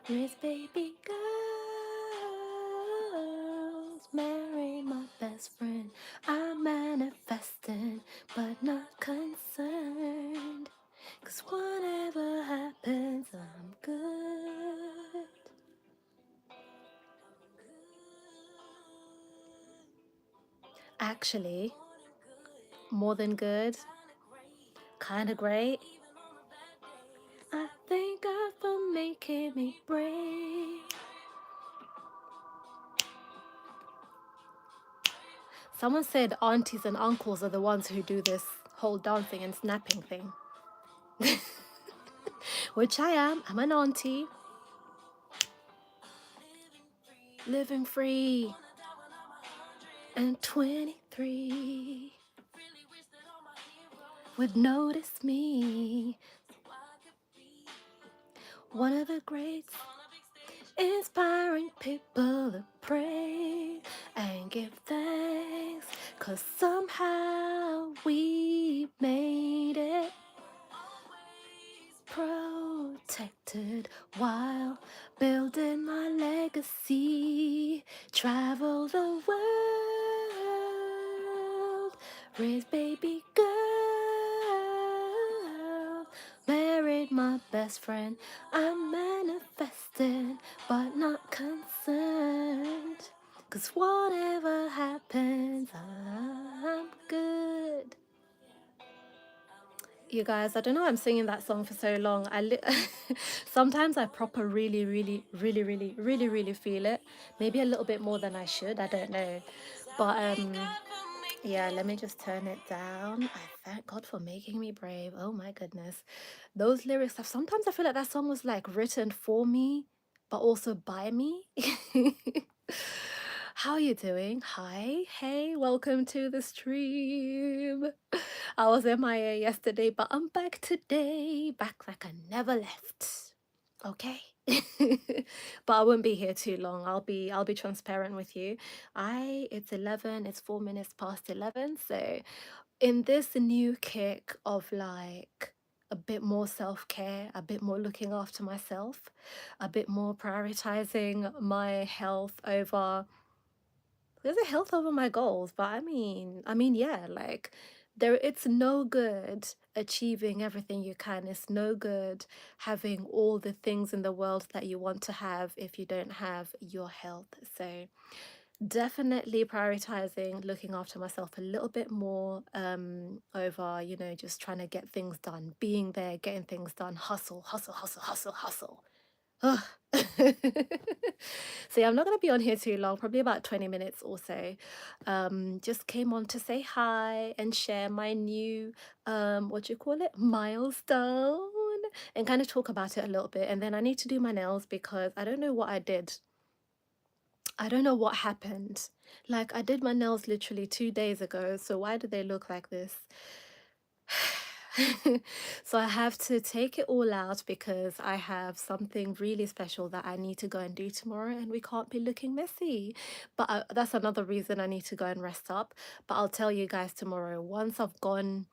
Raise baby girls, marry my best friend. I'm manifesting, but not concerned. Cause whatever happens, I'm good. Actually, more than good, kinda great. I thank God for making me brave. Someone said aunties and uncles are the ones who do this whole dancing and snapping thing. Which I am. I'm an auntie. Living free. And 23 would notice me. One of the greats, inspiring people to pray and give thanks. Cause somehow we made it. Protected while building my legacy. Travel the world, raise baby girl. Married my best friend. I'm manifesting, but not concerned. Cause whatever happens, I'm good. You guys, I don't know why I'm singing that song for so long. Sometimes I proper really feel it. Maybe a little bit more than I should. I don't know. But yeah, let me just turn it down. I thank God for making me brave. Oh my goodness. Those lyrics have sometimes I feel like that song was like written for me, but also by me. How are you doing? Hi, hey, welcome to the stream. I was MIA yesterday, but I'm back today, back like I never left. Okay. But I won't be here too long. I'll be transparent with you. It's 11, it's 4 minutes past 11. So in this new kick of like a bit more self-care, a bit more looking after myself, a bit more prioritizing my health over there's a health over my goals, but I mean, yeah, like it's no good achieving everything you can. It's no good having all the things in the world that you want to have if you don't have your health. So definitely prioritizing looking after myself a little bit more over, just trying to get things done, being there, getting things done, hustle, hustle, hustle, hustle, hustle. Ugh. So yeah, I'm not going to be on here too long, probably about 20 minutes or so. Just came on to say hi and share my new, what do you call it, milestone, and kind of talk about it a little bit. And then I need to do my nails because I don't know what I did. I don't know what happened. Like I did my nails literally 2 days ago, so why do they look like this? So I have to take it all out because I have something really special that I need to go and do tomorrow, and we can't be looking messy. But that's another reason I need to go and rest up. But I'll tell you guys tomorrow once I've gone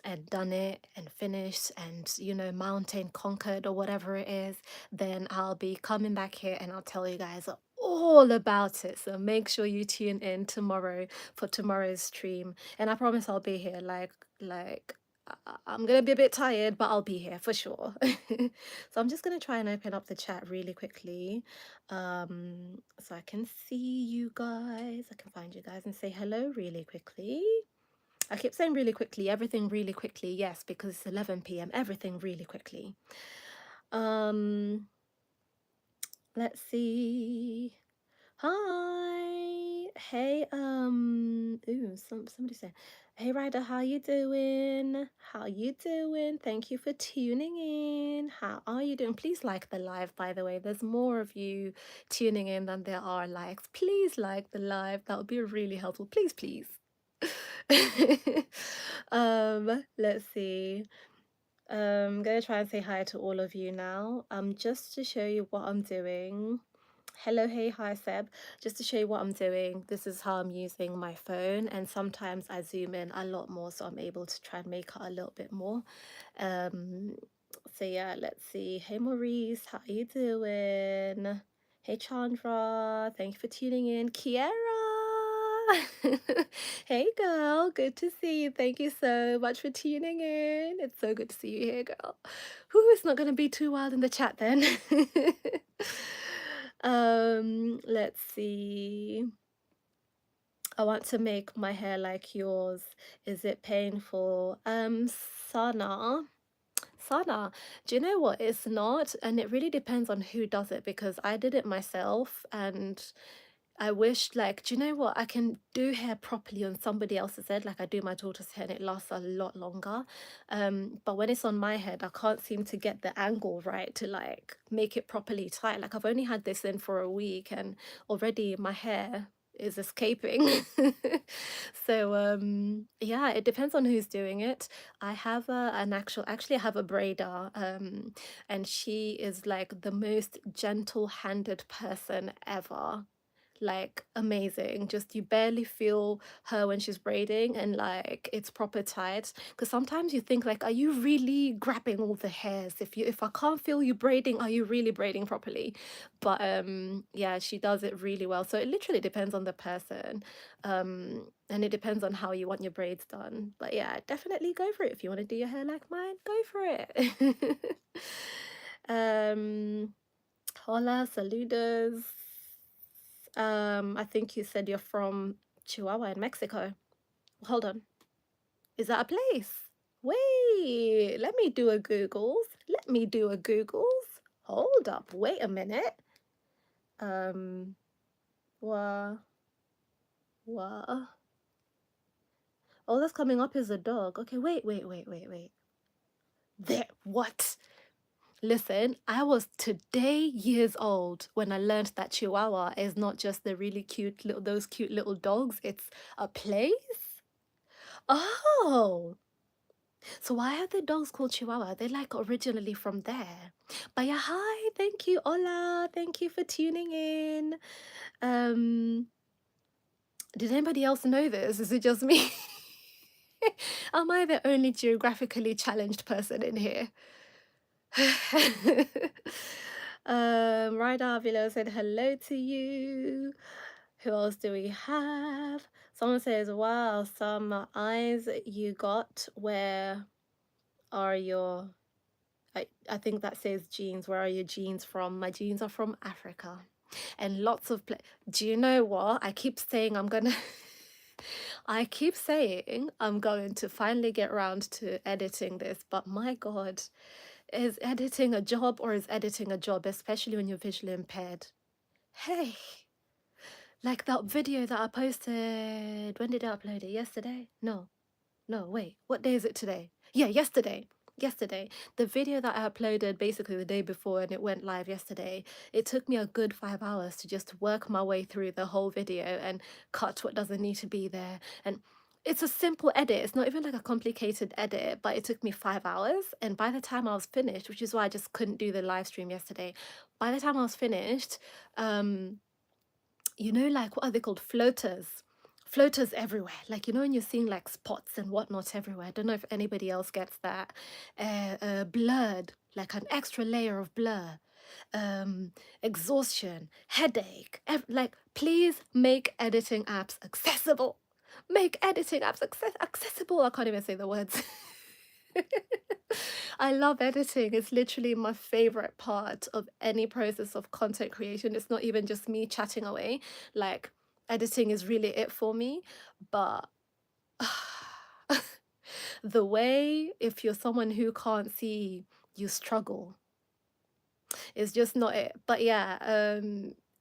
and done it and finished and mountain conquered or whatever it is, then I'll be coming back here and I'll tell you guys all about it. So make sure you tune in tomorrow for tomorrow's stream, and I promise I'll be here like I'm gonna be a bit tired, but I'll be here for sure. So I'm just gonna try and open up the chat really quickly, so I can see you guys. I can find you guys and say hello really quickly. I keep saying really quickly, everything really quickly. Yes, because it's 11 p.m. Everything really quickly. Um, let's see. Hi. Hey, somebody said, "Hey Ryder, how you doing? How you doing? Thank you for tuning in. How are you doing? Please like the live, by the way. There's more of you tuning in than there are likes. Please like the live. That would be really helpful. Please, please." Let's see. I'm gonna try and say hi to all of you now. Just to show you what I'm doing. Hello, hey, hi, Seb. Just to show you what I'm doing, this is how I'm using my phone, and sometimes I zoom in a lot more, so I'm able to try and make out a little bit more. Um, So yeah, let's see. Hey Maurice, how you doing? Hey Chandra, thank you for tuning in. Kiera! Hey girl, good to see you. Thank you so much for tuning in. It's so good to see you here, girl. Who is not gonna be too wild in the chat then? Let's see. I want to make my hair like yours. Is it painful? Sana. Sana, do you know what? It's not, and it really depends on who does it because I did it myself and I wished, like, do you know what? I can do hair properly on somebody else's head, like I do my daughter's hair, and it lasts a lot longer. But when it's on my head, I can't seem to get the angle right to like make it properly tight. Like I've only had this in for a week and already my hair is escaping. So yeah, it depends on who's doing it. I have actually I have a braider, and she is like the most gentle-handed person ever, like amazing. Just you barely feel her when she's braiding and like it's proper tight, because sometimes you think like, are you really grabbing all the hairs? If I can't feel you braiding, are you really braiding properly? But yeah, she does it really well. So it literally depends on the person, and it depends on how you want your braids done. But yeah, definitely go for it. If you want to do your hair like mine, go for it. um Hola, saludos. I think you said you're from Chihuahua in Mexico. Hold on. Is that a place? Wait, let me do a Googles. Let me do a Googles. Hold up, wait a minute. Um, what? What? All that's coming up is a dog. Okay, wait. There, what? Listen, I was today years old when I learned that Chihuahua is not just the really cute little, those cute little dogs, it's a place. Oh, so why are the dogs called Chihuahua? They're like originally from there. But yeah, hi, thank you, Ola, thank you for tuning in. Um, did anybody else know this? Is it just me? Am I the only geographically challenged person in here? Ryder Avila said hello to you. Who else do we have? Someone says, wow, some eyes you got. Where are your, I think that says jeans. Where are your jeans from? My jeans are from Africa. And lots of, do you know what? I keep saying I'm gonna, I keep saying I'm going to finally get around to editing this, but my God, is editing a job or is editing a job, especially when you're visually impaired? Hey, like that video that I posted, when did I upload it? Yesterday? No, wait, what day is it today? Yeah, yesterday. Yesterday. The video that I uploaded basically the day before and it went live yesterday, it took me a good 5 hours to just work my way through the whole video and cut what doesn't need to be there. And it's a simple edit. It's not even like a complicated edit, but it took me 5 hours. And by the time I was finished, which is why I just couldn't do the live stream yesterday, by the time I was finished, you know, like what are they called? Floaters everywhere. Like, you know, when you're seeing like spots and whatnot everywhere. I don't know if anybody else gets that. Blurred, like an extra layer of blur. Exhaustion, headache. Like, please make editing apps accessible. Make editing apps accessible. I can't even say the words. I love editing. It's literally my favorite part of any process of content creation. It's not even just me chatting away. Like, editing is really it for me. But the way, if you're someone who can't see, you struggle, is just not it. But yeah,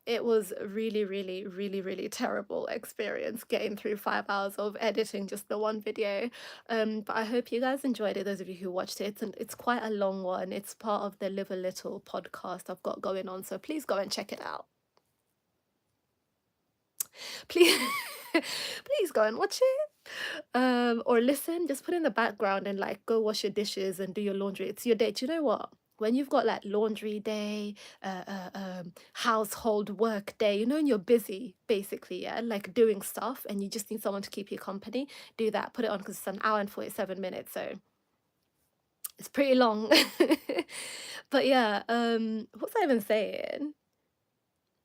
it was really terrible experience getting through 5 hours of editing just the one video. But I hope you guys enjoyed it, those of you who watched it. And it's quite a long one. It's part of the Live a Little podcast I've got going on, so please go and check it out. Please please go and watch it. Or listen, just put in the background and like go wash your dishes and do your laundry. It's your day. Do you know what? When you've got like laundry day, household work day, you know, and you're busy basically, yeah, like doing stuff and you just need someone to keep you company, do that. Put it on because it's an hour and 47 minutes. So It's pretty long. But yeah, what was I even saying?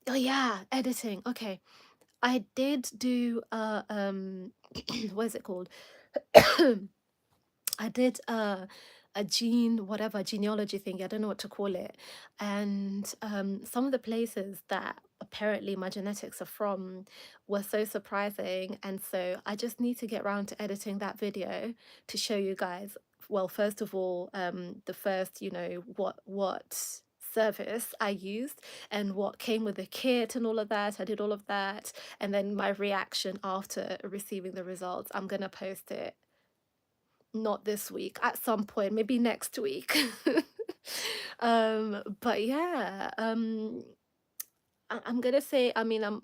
Oh yeah, editing. Okay. I did do what is it called? I did a whatever genealogy thing. I don't know what to call it. And some of the places that apparently my genetics are from were so surprising. And so I just need to get around to editing that video to show you guys. Well, first of all, the first, what service I used and what came with the kit and all of that. I did all of that. And then my reaction after receiving the results. I'm gonna post it not this week, at some point, maybe next week. But yeah, I'm gonna say, I mean, I'm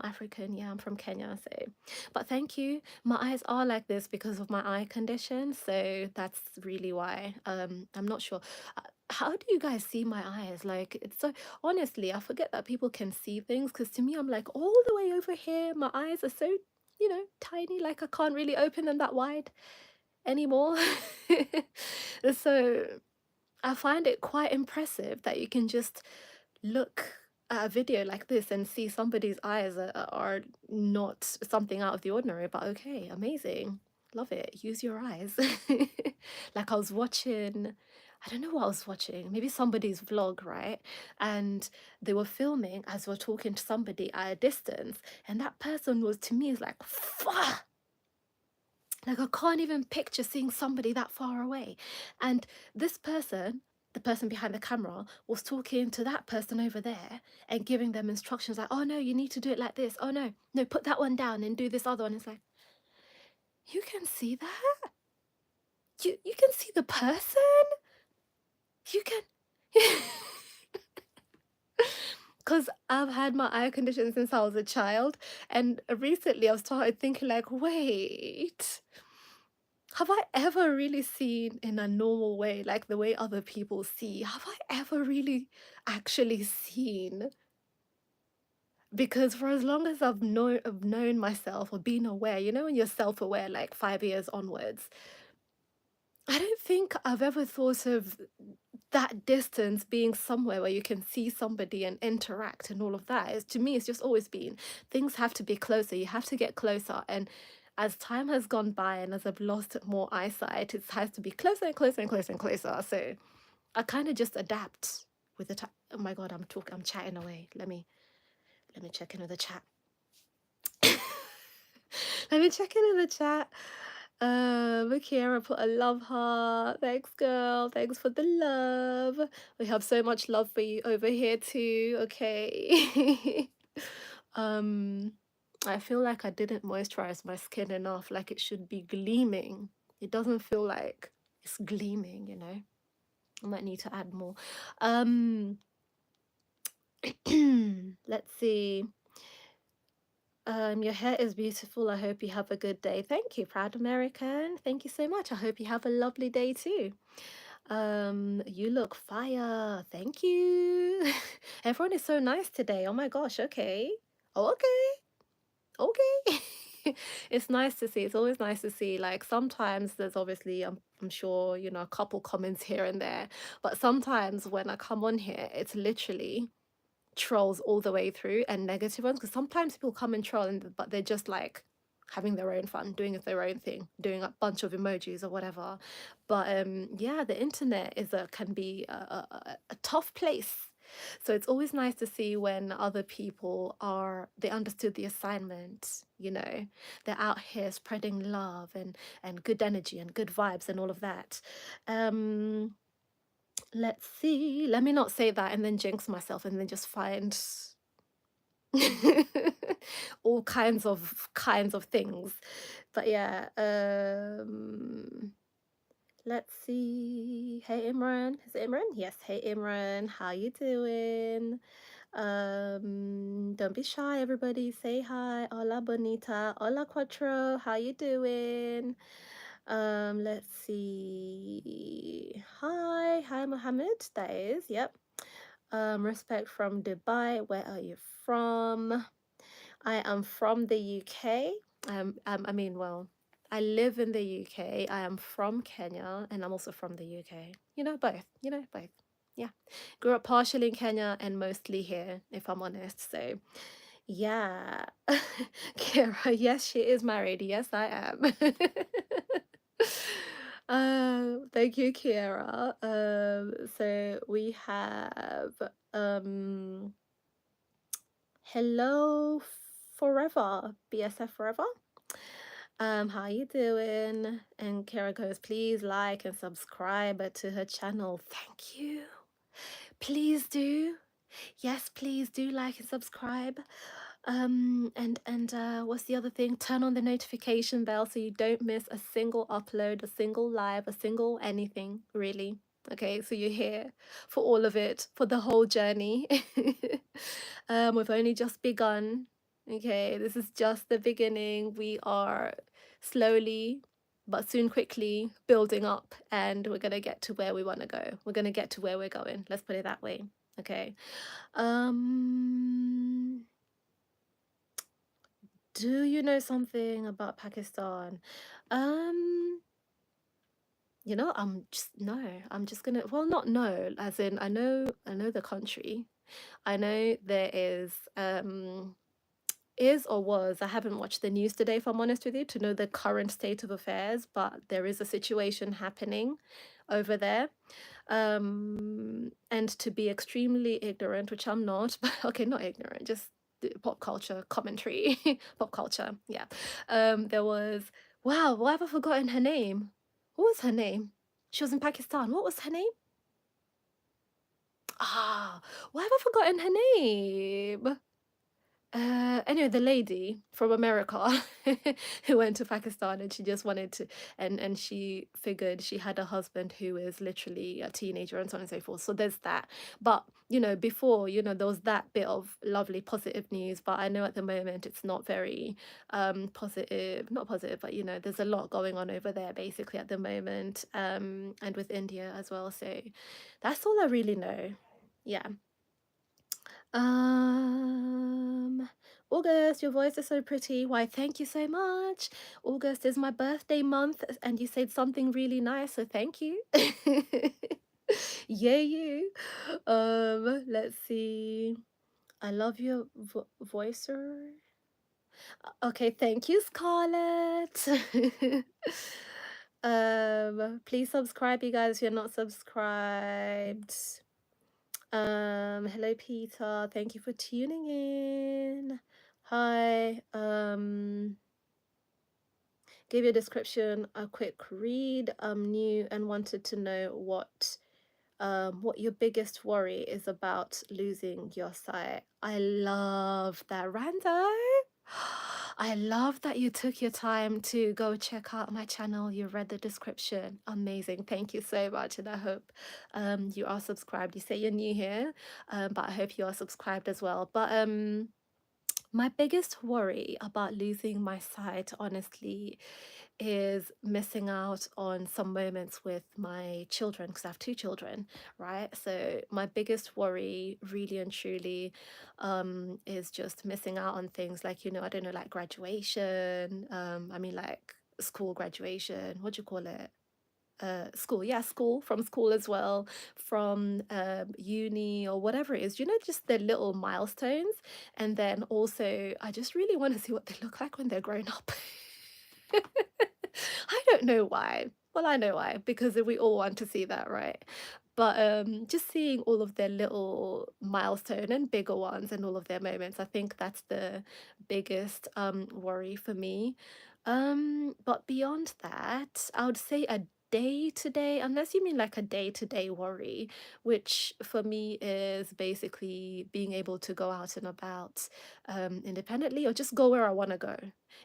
African, yeah, I'm from Kenya, so, but thank you. My eyes are like this because of my eye condition, so that's really why. I'm not sure. How do you guys see my eyes? Like, it's so, honestly, I forget that people can see things, because to me, I'm like all the way over here. My eyes are so, tiny, like I can't really open them that wide anymore. So I find it quite impressive that you can just look at a video like this and see somebody's eyes are not something out of the ordinary, but okay, amazing. Love it. Use your eyes. Like I was watching, I don't know what I was watching, maybe somebody's vlog, right? And they were filming as we're talking to somebody at a distance, and that person was, to me, is like, fuck. Like I can't even picture seeing somebody that far away. And this person, the person behind the camera, was talking to that person over there and giving them instructions like, oh no, you need to do it like this. Oh no, no, put that one down and do this other one. It's like, you can see that? You can see the person? You can because I've had my eye condition since I was a child, and recently I've started thinking like, wait. Have I ever really seen in a normal way, like the way other people see? Have I ever really actually seen? Because for as long as I've known myself or been aware, when you're self-aware, like 5 years onwards, I don't think I've ever thought of that distance being somewhere where you can see somebody and interact and all of that. To me, it's just always been things have to be closer. You have to get closer. And as time has gone by and as I've lost more eyesight, it has to be closer and closer and closer and closer. So I kind of just adapt with the time. Oh my God, I'm chatting away. Let me check in with the chat. Let me check in with the chat. Kiara put a love heart. Thanks, girl. Thanks for the love. We have so much love for you over here too. Okay. um, I feel like I didn't moisturize my skin enough, like it should be gleaming. It doesn't feel like it's gleaming. I might need to add more. Let's see. Your hair is beautiful. I hope you have a good day. Thank you, Proud American. Thank you so much. I hope you have a lovely day too. You look fire. Thank you. Everyone is so nice today. Oh my gosh. Okay. Oh, okay. Okay. It's nice to see. It's always nice to see. Like sometimes there's obviously, I'm sure, a couple comments here and there, but sometimes when I come on here, it's literally trolls all the way through and negative ones, because sometimes people come and troll but they're just like having their own fun, doing their own thing, doing a bunch of emojis or whatever. But yeah, the internet can be a tough place. So it's always nice to see when other people they understood the assignment, they're out here spreading love and good energy and good vibes and all of that. Let's see. Let me not say that and then jinx myself and then just find all kinds of things. But yeah, let's see. Hey Imran. Is it Imran? Yes. Hey Imran. How you doing? Don't be shy, everybody. Say hi. Hola bonita. Hola Quattro. How you doing? Let's see. Hi Mohammed. That is, yep. Respect from Dubai. Where are you from? I am from the UK. I mean, well, I live in the UK. I am from Kenya and I'm also from the UK. Both. Both. Yeah. Grew up partially in Kenya and mostly here, if I'm honest. So, yeah. Kira, yes, she is married. Yes, I am. Thank you, Kira. So we have um hello forever, BSF forever. How you doing? And Kara goes, please like and subscribe to her channel. Thank you. Please do. Yes, please do like and subscribe. And what's the other thing? Turn on the notification bell so you don't miss a single upload, a single live, a single anything, really. Okay, so you're here for all of it, for the whole journey. We've only just begun. Okay, this is just the beginning. We are slowly, but soon quickly building up, and we're gonna get to where we want to go. We're gonna get to where we're going. Let's put it that way. Okay. Um, do you know something about Pakistan? Um, I'm just gonna, well, not know, as in I know the country. I know there is or was, I haven't watched the news today, if I'm honest with you, to know the current state of affairs, but there is a situation happening over there. And to be extremely ignorant, which I'm not, but okay, not ignorant, just pop culture commentary, pop culture, yeah. There was, wow, why have I forgotten her name? What was her name? She was in Pakistan. What was her name? Ah, why have I forgotten her name? Anyway, the lady from America who went to Pakistan and she just wanted to, and she figured she had a husband who is literally a teenager and so on and so forth. So there's that. But, before, there was that bit of lovely positive news, but I know at the moment it's not very positive, not positive, but there's a lot going on over there basically at the moment, and with India as well. So that's all I really know. Yeah. Um, August, your voice is so pretty. Why, thank you so much. August is my birthday month, and you said something really nice, so thank you. Yeah, you. Let's see. I love your voicer. Okay, thank you, Scarlett. Please subscribe, you guys, if you're not subscribed. Hello Peter, thank you for tuning in. Hi. Gave your description a quick read. New and wanted to know what your biggest worry is about losing your sight. I love that, Rando. I love that you took your time to go check out my channel. You read the description. Amazing. Thank you so much. And I hope you are subscribed. You say you're new here, but I hope you are subscribed as well. But my biggest worry about losing my sight, honestly, is missing out on some moments with my children, because I have two children, right? So my biggest worry, really and truly, is just missing out on things like, I don't know, like graduation. I mean, like school graduation. What do you call it? School, yeah, from school as well, from uni or whatever it is, just the little milestones. And then also I just really want to see what they look like when they're grown up. I don't know why. Well, I know why, because we all want to see that, right? But just seeing all of their little milestone and bigger ones and all of their moments, I think that's the biggest worry for me. But beyond that, I would say a day to day, unless you mean like a day to day worry, which for me is basically being able to go out and about independently or just go where I want to go.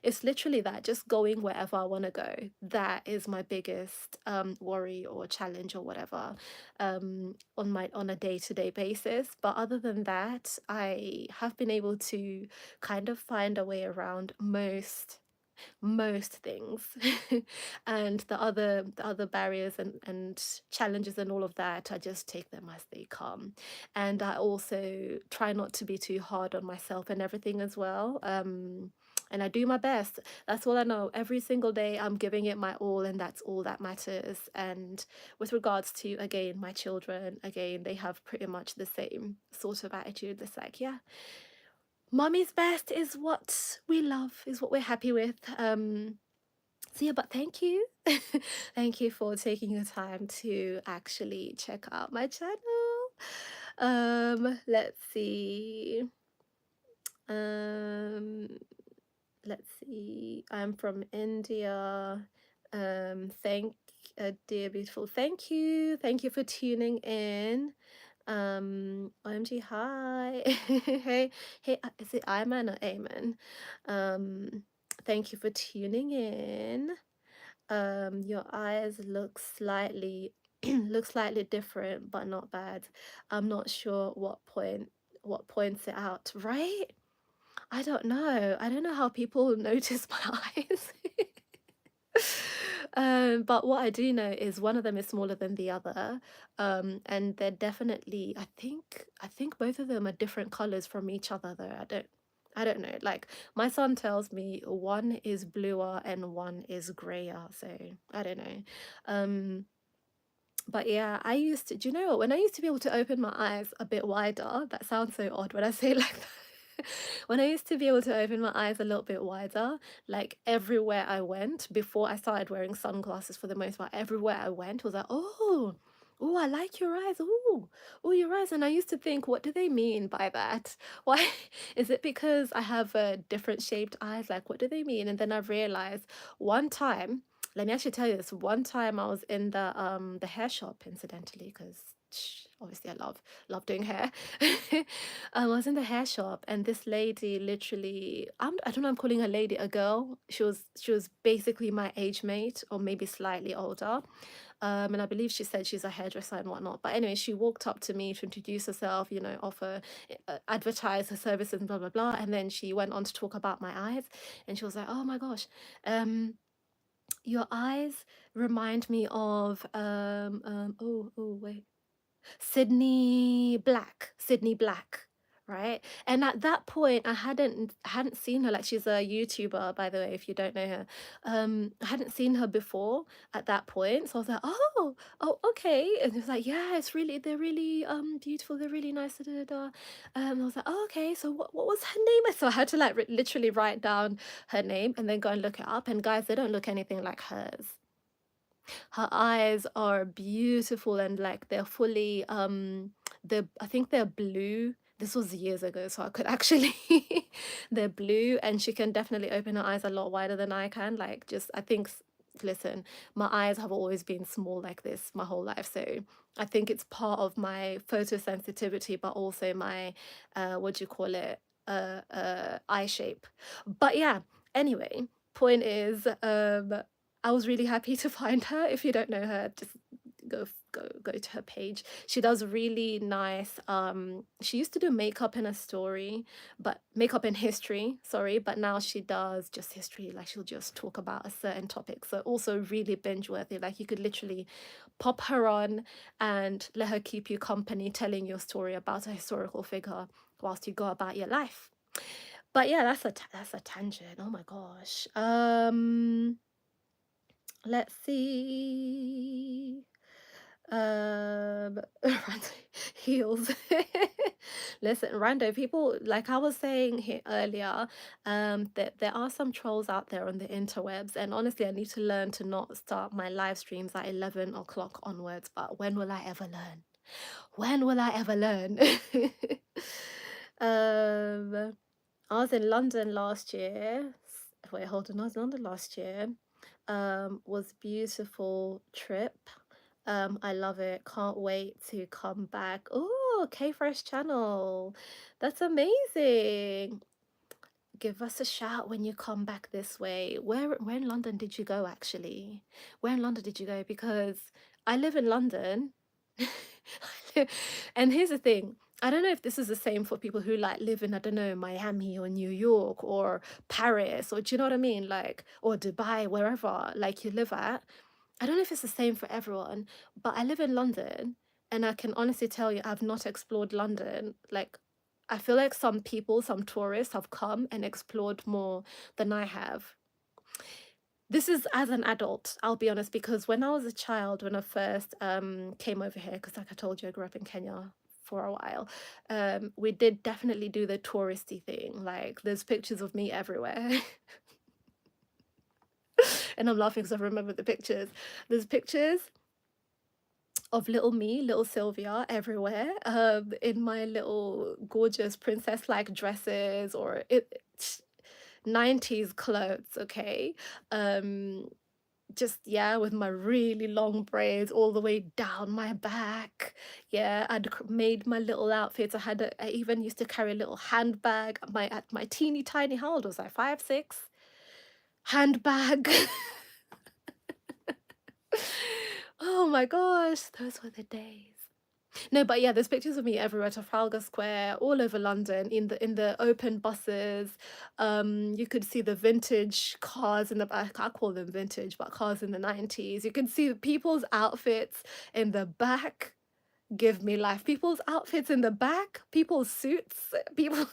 It's literally that, just going wherever I want to go. That is my biggest worry or challenge or whatever, on a day-to-day basis. But other than that, I have been able to kind of find a way around most things. And the other barriers and challenges and all of that, I just take them as they come. And I also try not to be too hard on myself and everything as well. and I do my best. That's all I know. Every single day I'm giving it my all, and that's all that matters. And with regards to, again, my children, again, they have pretty much the same sort of attitude. It's like, yeah, mommy's best is what we love, is what we're happy with. So yeah, but thank you. Thank you for taking the time to actually check out my channel. Let's see. Um, let's see. I'm from India. Thank dear beautiful. Thank you. Thank you for tuning in. OMG, hi. Hey, hey, is it Iman or Amen? Thank you for tuning in. Your eyes look slightly look slightly different, but not bad. I'm not sure what points it out, right? I don't know. I don't know how people notice my eyes. But what I do know is one of them is smaller than the other. And they're definitely, I think both of them are different colors from each other though. I don't know. Like my son tells me one is bluer and one is grayer, so I don't know. Um, but yeah, I used to, do you know what? When I used to be able to open my eyes a bit wider, that sounds so odd when I say it like that. When I used to be able to open my eyes a little bit wider, like everywhere I went, before I started wearing sunglasses for the most part, everywhere I went was like, oh, I like your eyes. Oh, your eyes. And I used to think, what do they mean by that? Why is it because I have different shaped eyes? Like, what do they mean? And then I realized one time, let me actually tell you this. One time I was in the hair shop, incidentally, because obviously I love doing hair. I was in the hair shop, and this lady literally, I don't know, I'm calling her lady, a girl. She was basically my age mate, or maybe slightly older. And I believe she said she's a hairdresser and whatnot. But anyway, she walked up to me to introduce herself, offer, advertise her services and blah blah blah. And then she went on to talk about my eyes, and she was like, "Oh my gosh, your eyes remind me of oh wait, Sydney Black, right? And at that point, I hadn't seen her. Like, she's a YouTuber, by the way, if you don't know her. I hadn't seen her before at that point, so I was like, oh, okay. And it was like, yeah, they're really beautiful, they're really nice. Da, da, da. Da. I was like, oh, okay. So what was her name? So I had to like literally write down her name and then go and look it up. And guys, they don't look anything like hers. Her eyes are beautiful, and like they're fully I think they're blue. This was years ago, so I could actually they're blue, and she can definitely open her eyes a lot wider than I can. Like, just I think listen, my eyes have always been small like this my whole life, so I think it's part of my photosensitivity, but also my what do you call it, eye shape. But yeah, anyway, point is, I was really happy to find her. If you don't know her, just go to her page. She does really nice. She used to do makeup in a story, but makeup in history, sorry. But now she does just history. Like, she'll just talk about a certain topic. So also really binge worthy. Like, you could literally pop her on and let her keep you company, telling your story about a historical figure whilst you go about your life. But yeah, that's a tangent. Oh my gosh. Let's see. Rando heels. Listen, rando people, like I was saying here earlier, that there are some trolls out there on the interwebs, and honestly, I need to learn to not start my live streams at 11 o'clock onwards. But when will I ever learn? When will I ever learn? um, I was in London last year. Wait, hold on. I was in London last year. Was beautiful trip. I love it. Can't wait to come back. Oh, K Fresh channel. That's amazing. Give us a shout when you come back this way. Where in London did you go actually? Where in London did you go? Because I live in London. And here's the thing. I don't know if this is the same for people who like live in, I don't know, Miami or New York or Paris, or do you know what I mean? Like, or Dubai, wherever like you live at. I don't know if it's the same for everyone, but I live in London, and I can honestly tell you I've not explored London like I feel like some people, some tourists have come and explored more than I have. This is as an adult, I'll be honest, because when I was a child, when I first came over here, because like I told you, I grew up in Kenya for a while, we did definitely do the touristy thing. Like there's pictures of me everywhere. And I'm laughing because I remember the pictures. There's pictures of little me, little Sylvia, everywhere, in my little gorgeous princess-like dresses or 90s clothes, okay? Um, just yeah, with my really long braids all the way down my back. Yeah, made my little outfits. I even used to carry a little handbag. At my teeny tiny, how old was I? 5, 6? Handbag. Oh my gosh, those were the days. No, but yeah, there's pictures of me everywhere, Trafalgar Square, all over London, in the open buses. You could see the vintage cars in the back. I call them vintage, but cars in the 90s. You could see people's outfits in the back. Give me life. People's outfits in the back, people's suits, people,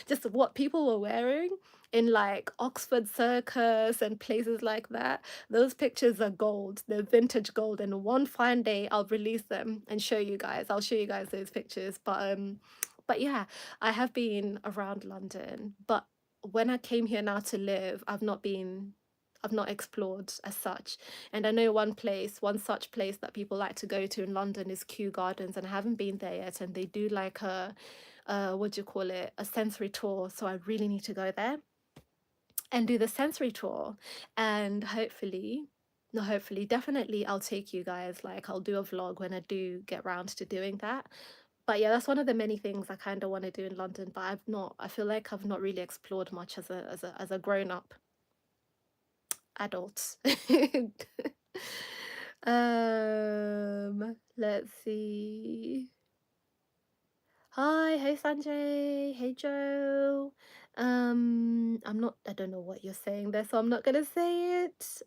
just what people were wearing in like Oxford Circus and places like that. Those pictures are gold. They're vintage gold. And one fine day I'll release them and show you guys. I'll show you guys those pictures. But yeah, I have been around London, but when I came here now to live, I've not explored as such. And I know one such place that people like to go to in London is Kew Gardens, and I haven't been there yet. And they do like what do you call it, a sensory tour. So I really need to go there and do the sensory tour. And hopefully, no, hopefully, definitely, I'll take you guys. Like, I'll do a vlog when I do get round to doing that. But yeah, that's one of the many things I kind of want to do in London. But I feel like I've not really explored much as a grown up adult. Let's see. Hi, hey Sanjay, hey Joe. I don't know what you're saying there, so I'm not gonna say it.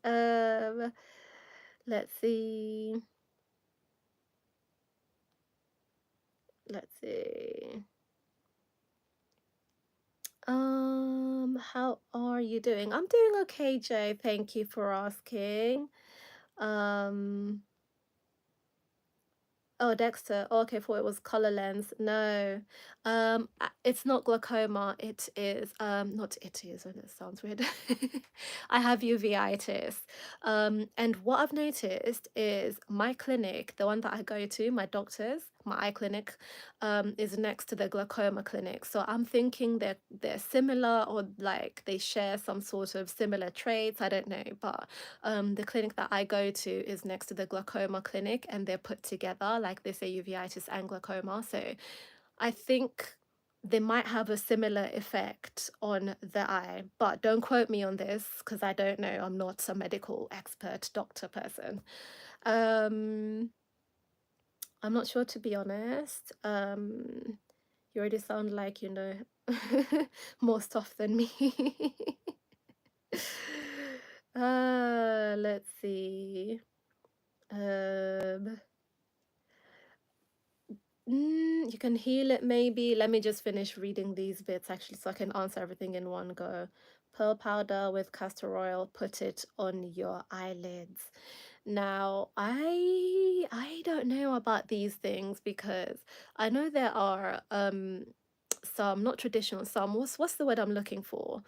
Let's see. Let's see. How are you doing? I'm doing okay, Joe. Thank you for asking. Um, Oh, Dexter. Oh, okay, I thought it was color lens. No, it's not glaucoma. It is not it is. And it sounds weird. I have uveitis. And what I've noticed is my clinic, the one that I go to, my doctor's, my eye clinic, is next to the glaucoma clinic. So I'm thinking they're similar, or like they share some sort of similar traits. I don't know, but the clinic that I go to is next to the glaucoma clinic, and they're put together, like they say uveitis and glaucoma. So I think they might have a similar effect on the eye, but don't quote me on this because I don't know. I'm not a medical expert doctor person. Um, I'm not sure, to be honest. You already sound like you know more stuff than me. Let's see. Um, you can heal it maybe. Let me just finish reading these bits actually so I can answer everything in one go. Pearl powder with castor oil, put it on your eyelids. Now, I don't know about these things because I know there are some not traditional, some what's the word I'm looking for?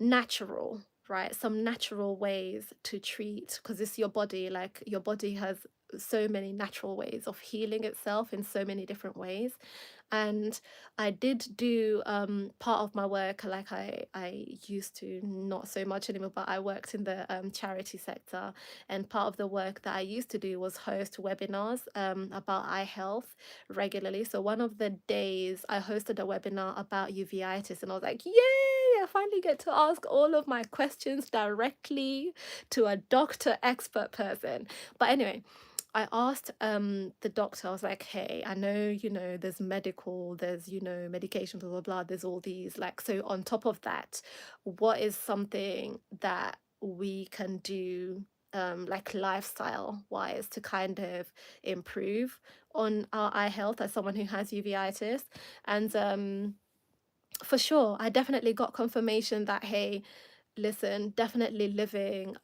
Natural, right? Some natural ways to treat, because it's your body, like your body has so many natural ways of healing itself in so many different ways. And I did do part of my work, like I used to, not so much anymore, but I worked in the charity sector, and part of the work that I used to do was host webinars about eye health regularly. So one of the days I hosted a webinar about uveitis, and I was like, yay, I finally get to ask all of my questions directly to a doctor expert person. But anyway, I asked the doctor, I was like, hey, I know, there's medical, there's, medication, blah, blah, blah, there's all these, like, so on top of that, what is something that we can do, like lifestyle wise, to kind of improve on our eye health as someone who has uveitis? And For sure, I definitely got confirmation that, hey, listen, definitely living,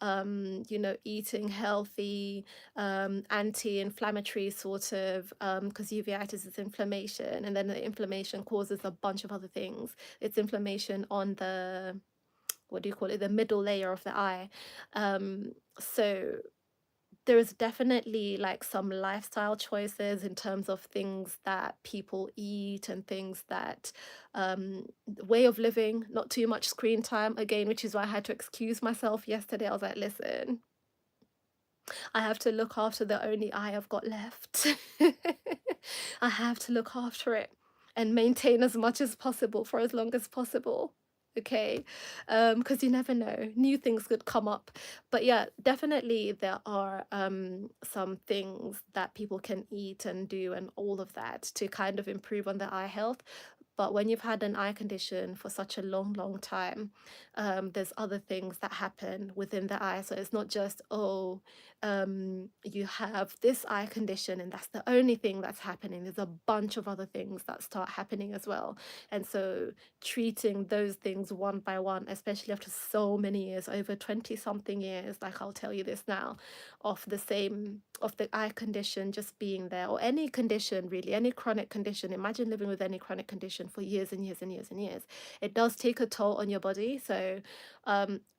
eating healthy, anti-inflammatory sort of, because uveitis is inflammation, and then the inflammation causes a bunch of other things. It's inflammation on the, what do you call it, the middle layer of the eye. So there's definitely like some lifestyle choices in terms of things that people eat and things that way of living, not too much screen time again, which is why I had to excuse myself yesterday. I was like, listen, I have to look after the only eye I've got left. I have to look after it and maintain as much as possible for as long as possible. Okay, because you never know, new things could come up. But yeah, definitely there are some things that people can eat and do and all of that to kind of improve on their eye health. But when you've had an eye condition for such a long, long time, there's other things that happen within the eye. So it's not just, oh, you have this eye condition and that's the only thing that's happening. There's a bunch of other things that start happening as well. And so treating those things one by one, especially after so many years, over 20 something years, like I'll tell you this now, of the eye condition just being there, or any condition really, any chronic condition. Imagine living with any chronic condition for years and years and years and years. It does take a toll on your body. So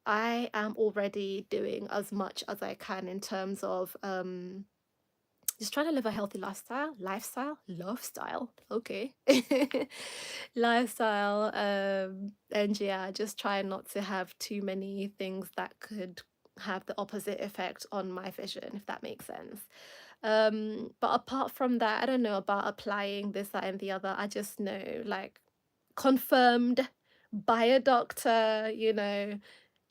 I am already doing as much as I can in terms of just trying to live a healthy lifestyle, okay. Lifestyle, and yeah, just try not to have too many things that could have the opposite effect on my vision, if that makes sense. But apart from that, I don't know about applying this, that, and the other. I just know, like, confirmed by a doctor,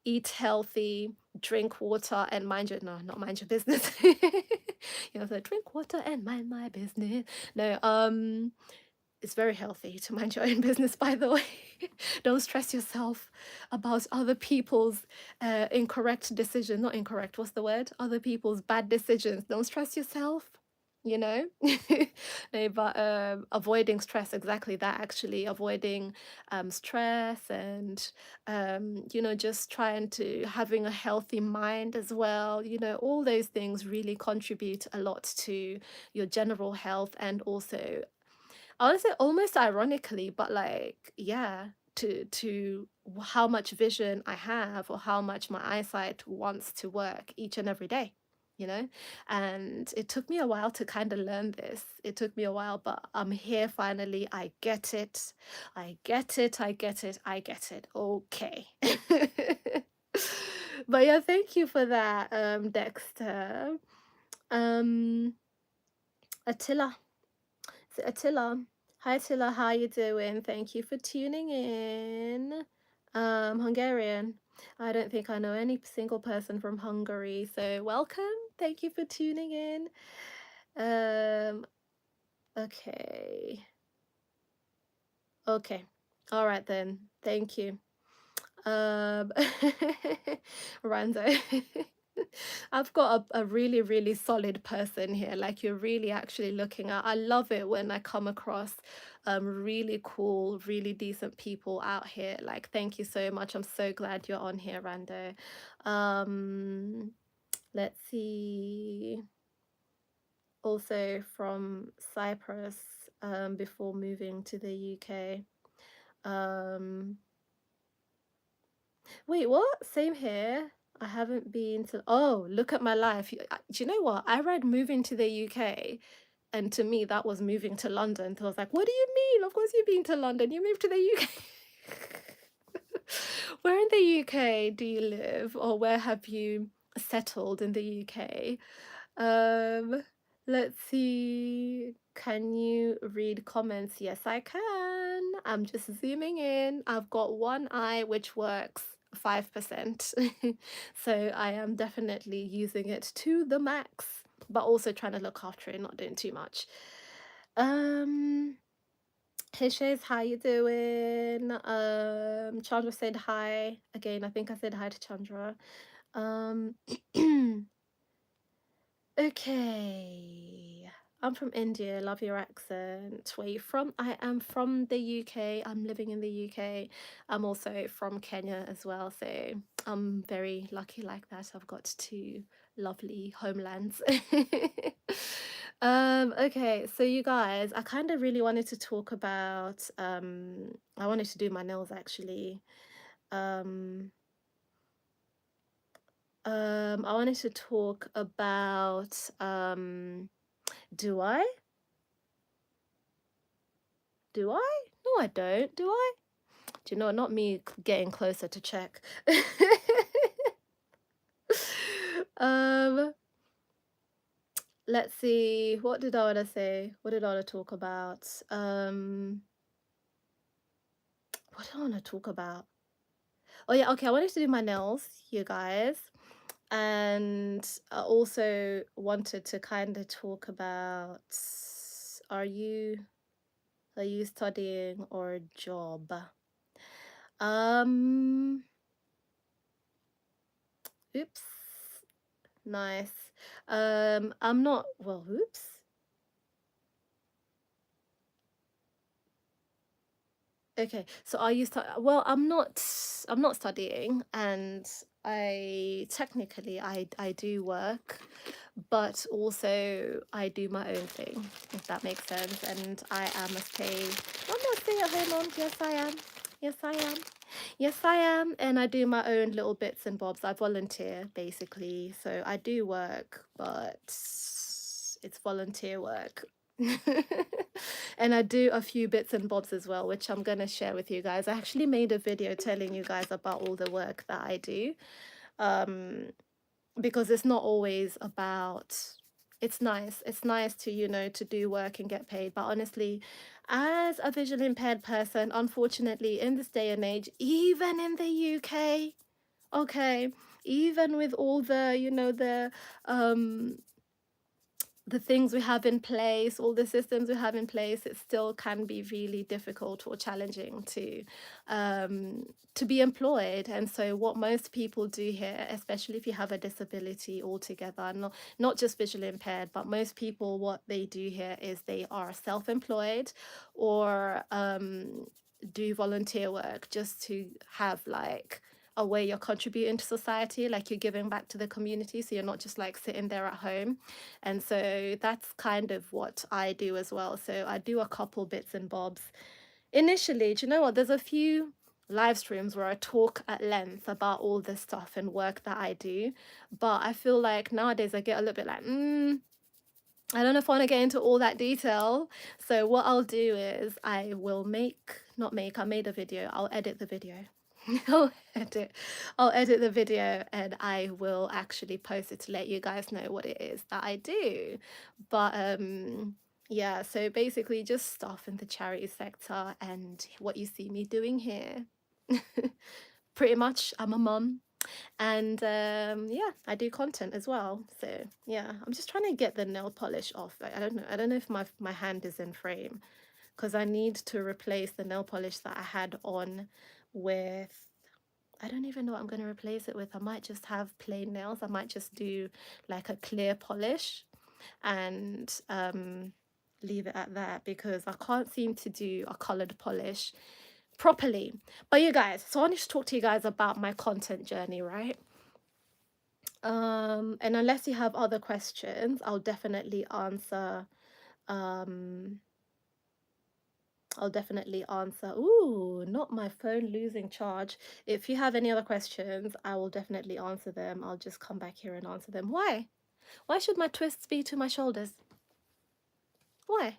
eat healthy, drink water, and mind your, no, not mind your business. So drink water and mind my business. No, it's very healthy to mind your own business, by the way. Don't stress yourself about other people's incorrect decision. Not incorrect, what's the word? Other people's bad decisions. Don't stress yourself, you know? No, but avoiding stress, exactly that, actually. Avoiding stress and, just trying to having a healthy mind as well. All those things really contribute a lot to your general health, and also, I would say almost ironically, but like, yeah, to how much vision I have, or how much my eyesight wants to work each and every day, you know? And it took me a while to kind of learn this. It took me a while, but I'm here finally. I get it. I get it. I get it. I get it. Okay. But yeah, thank you for that, Dexter. Um, Attila. Is it Attila? Hi Attila, how you doing? Thank you for tuning in. Hungarian. I don't think I know any single person from Hungary, so welcome. Thank you for tuning in. Okay. Okay. All right then. Thank you. Um, Rando. I've got a really, really solid person here. Like, you're really actually looking at. I love it when I come across really cool, really decent people out here. Like, thank you so much. I'm so glad you're on here, Rando. Let's see. Also from Cyprus, before moving to the UK. Um, Wait, what? Same here. I haven't been to. Oh, look at my life. Do you know what? I read moving to the UK, and to me, that was moving to London. So I was like, what do you mean? Of course, you've been to London. You moved to the UK. Where in the UK do you live, or where have you settled in the UK? Um, let's see. Can you read comments? Yes, I can. I'm just zooming in. I've got one eye which works 5%. So I am definitely using it to the max, but also trying to look after it, not doing too much. Hey Shays, how you doing? Chandra said hi. Again, I think I said hi to Chandra. Um Okay. I'm from India. Love your accent. Where you from? I am from the UK. I'm living in the UK. I'm also from Kenya as well. So I'm very lucky like that. I've got two lovely homelands. Okay, so you guys, I kind of really wanted to talk about I wanted to do my nails actually. Um I wanted to talk about do I? Do I? No, I don't. Do I? Do you know, not me getting closer to check. um, let's see. What did I want to say? What did I want to talk about? What did I want to talk about? Oh yeah, okay. I wanted to do my nails, you guys, and I also wanted to kind of talk about are you are you studying or a job? Um, oops. Nice. I'm not, well, oops. Okay, so are you well, I'm not studying, and I technically I do work, but also I do my own thing, if that makes sense. And I am I'm a stay-at-home mom. Yes, I am. Yes, I am. Yes, I am. And I do my own little bits and bobs. I volunteer basically. So I do work, but it's volunteer work. And I do a few bits and bobs as well, which I'm going to share with you guys. I actually made a video telling you guys about all the work that I do. Um, because it's not always about it's nice to, you know, to do work and get paid, but honestly, as a visually impaired person, unfortunately, in this day and age, even in the UK, okay, even with all the, you know, the things we have in place, all the systems we have in place, it still can be really difficult or challenging to be employed. And so what most people do here, especially if you have a disability altogether, not just visually impaired, but most people, what they do here is they are self-employed or do volunteer work just to have like a way you're contributing to society, like you're giving back to the community, so you're not just like sitting there at home. And so that's kind of what I do as well. So I do a couple bits and bobs. Initially, do you know what? There's a few live streams where I talk at length about all this stuff and work that I do. But I feel like nowadays I get a little bit like, I don't know if I want to get into all that detail. So what I'll do is I will I made a video. I'll edit the video. I'll edit, I'll edit the video and I will actually post it to let you guys know what it is that I do. But yeah, so basically just stuff in the charity sector and what you see me doing here. Pretty much, I'm a mum. And yeah, I do content as well. So yeah, I'm just trying to get the nail polish off. I don't know if my hand is in frame, because I need to replace the nail polish that I had on with, I don't even know what I'm going to replace it with. I might just have plain nails. I might just do like a clear polish and leave it at that, because I can't seem to do a colored polish properly. But you guys, so I wanted to talk to you guys about my content journey, right? And unless you have other questions, um I'll definitely answer. Ooh, not my phone losing charge. If you have any other questions, I will definitely answer them. I'll just come back here and answer them. Why? Why should my twists be to my shoulders? Why?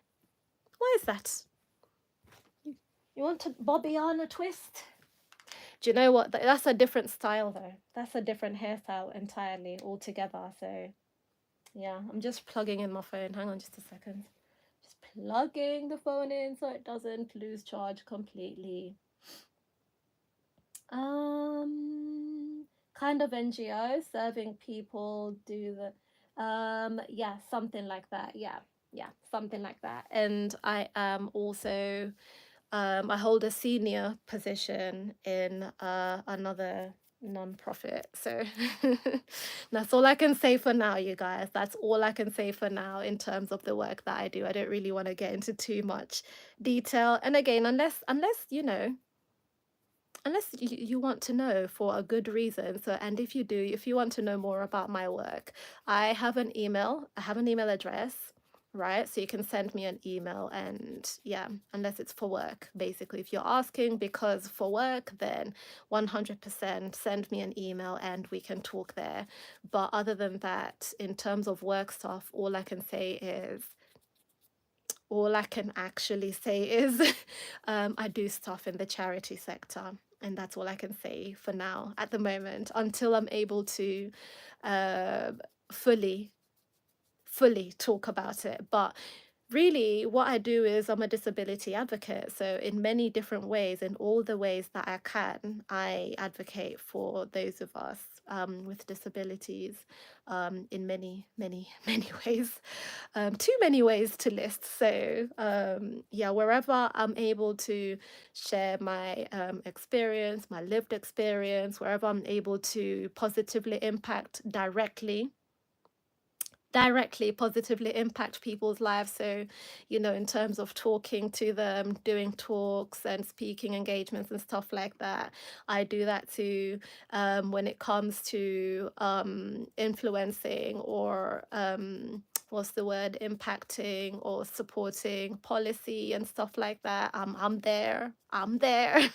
Why is that? You want to Bobbiana twist? Do you know what? That's a different style though. That's a different hairstyle entirely altogether. So yeah, I'm just plugging in my phone. Hang on just a second. Just plugging the phone in so it doesn't lose charge completely. Kind of NGO serving people, do the yeah, something like that. Yeah, something like that. And I am also I hold a senior position in another non-profit. So that's all I can say for now, you guys. That's all I can say for now in terms of the work that I do. I don't really want to get into too much detail. And again, unless you know, unless you want to know for a good reason. So, and if you do, if you want to know more about my work, I have an email address, right? So you can send me an email, and yeah, unless it's for work, basically. If you're asking because for work, then 100% send me an email and we can talk there. But other than that, in terms of work stuff, all I can actually say is I do stuff in the charity sector. And that's all I can say for now at the moment until I'm able to uh, fully, fully talk about it. But really, what I do is I'm a disability advocate. So, in many different ways, in all the ways that I can, I advocate for those of us with disabilities in many, many, many ways. Too many ways to list. So, yeah, wherever I'm able to share my experience, my lived experience, wherever I'm able to positively impact directly positively impact people's lives. So, you know, in terms of talking to them, doing talks and speaking engagements and stuff like that, I do that too. When it comes to influencing or what's the word, impacting or supporting policy and stuff like that, I'm there. I'm there.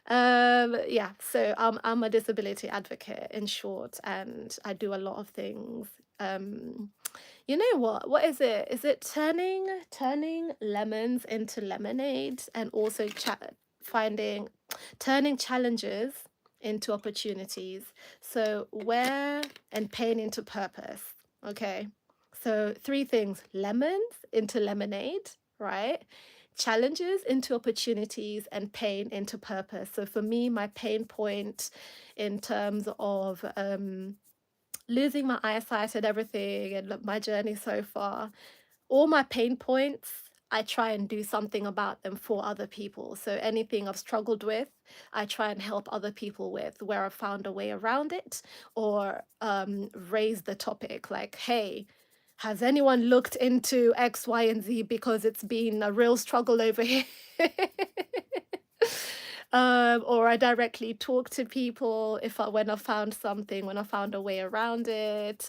Yeah, so I'm a disability advocate in short, and I do a lot of things. um you know what is it, is it turning lemons into lemonade, and also finding turning challenges into opportunities. So where and pain into purpose. Okay, so three things: lemons into lemonade, right? Challenges into opportunities, and pain into purpose. So for me, my pain point in terms of losing my eyesight and everything, and my journey so far, all my pain points, I try and do something about them for other people. So anything I've struggled with, I try and help other people with, where I've found a way around it, or raise the topic like, hey, has anyone looked into X, Y, and Z, because it's been a real struggle over here? Or I directly talk to people if I when I found something, when I found a way around it,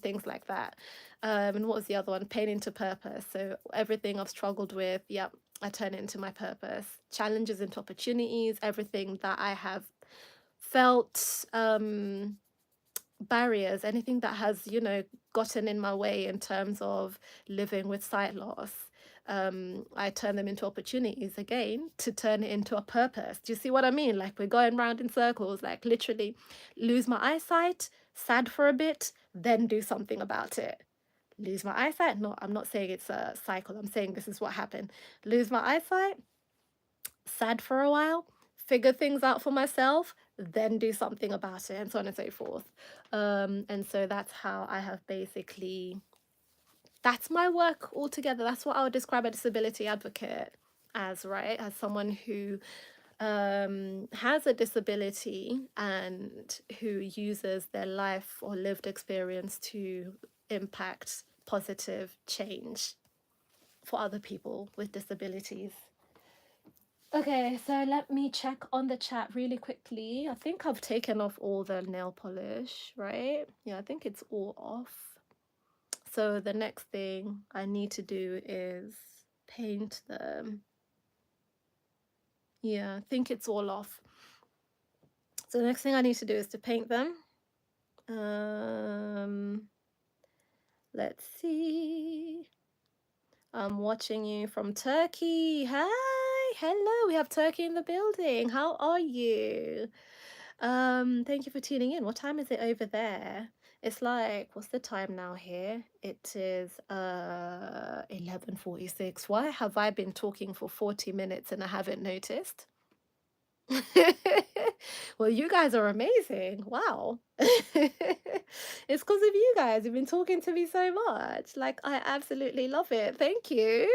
things like that. And what was the other one? Pain into purpose. So everything I've struggled with, yep, I turn it into my purpose. Challenges into opportunities. Everything that I have felt barriers, anything that has, you know, gotten in my way in terms of living with sight loss, I turn them into opportunities again to turn it into a purpose. Do you see what I mean? Like, we're going round in circles, like literally lose my eyesight, sad for a bit, then do something about it. Lose my eyesight. No, I'm not saying it's a cycle. I'm saying this is what happened. Lose my eyesight, sad for a while, figure things out for myself, then do something about it, and so on and so forth. And so that's how I have basically, that's my work altogether. That's what I would describe a disability advocate as, right? As someone who has a disability and who uses their life or lived experience to impact positive change for other people with disabilities. Okay, so let me check on the chat really quickly. I think I've taken off all the nail polish, right? Yeah, I think it's all off. So the next thing I need to do is paint them. Yeah, I think it's all off. So the next thing I need to do is to paint them. Let's see. I'm watching you from Turkey. Hi, hello. We have Turkey in the building. How are you? Thank you for tuning in. What time is it over there? It's like, what's the time now here? It is 11:46. Why have I been talking for 40 minutes and I haven't noticed? Well, you guys are amazing. Wow. It's because of you guys. You've been talking to me so much. Like, I absolutely love it. Thank you.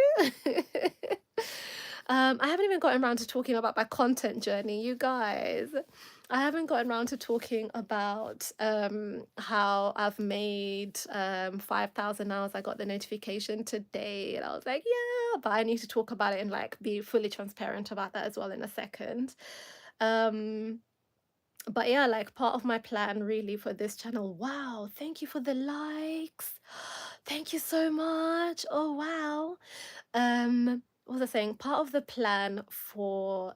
I haven't even gotten around to talking about my content journey, you guys. I haven't gotten around to talking about how I've made 5,000 hours. I got the notification today and I was like, yeah, but I need to talk about it and like be fully transparent about that as well in a second. Um, but yeah, like part of my plan really for this channel. Wow, thank you for the likes. Thank you so much. Oh wow. What was I saying? Part of the plan for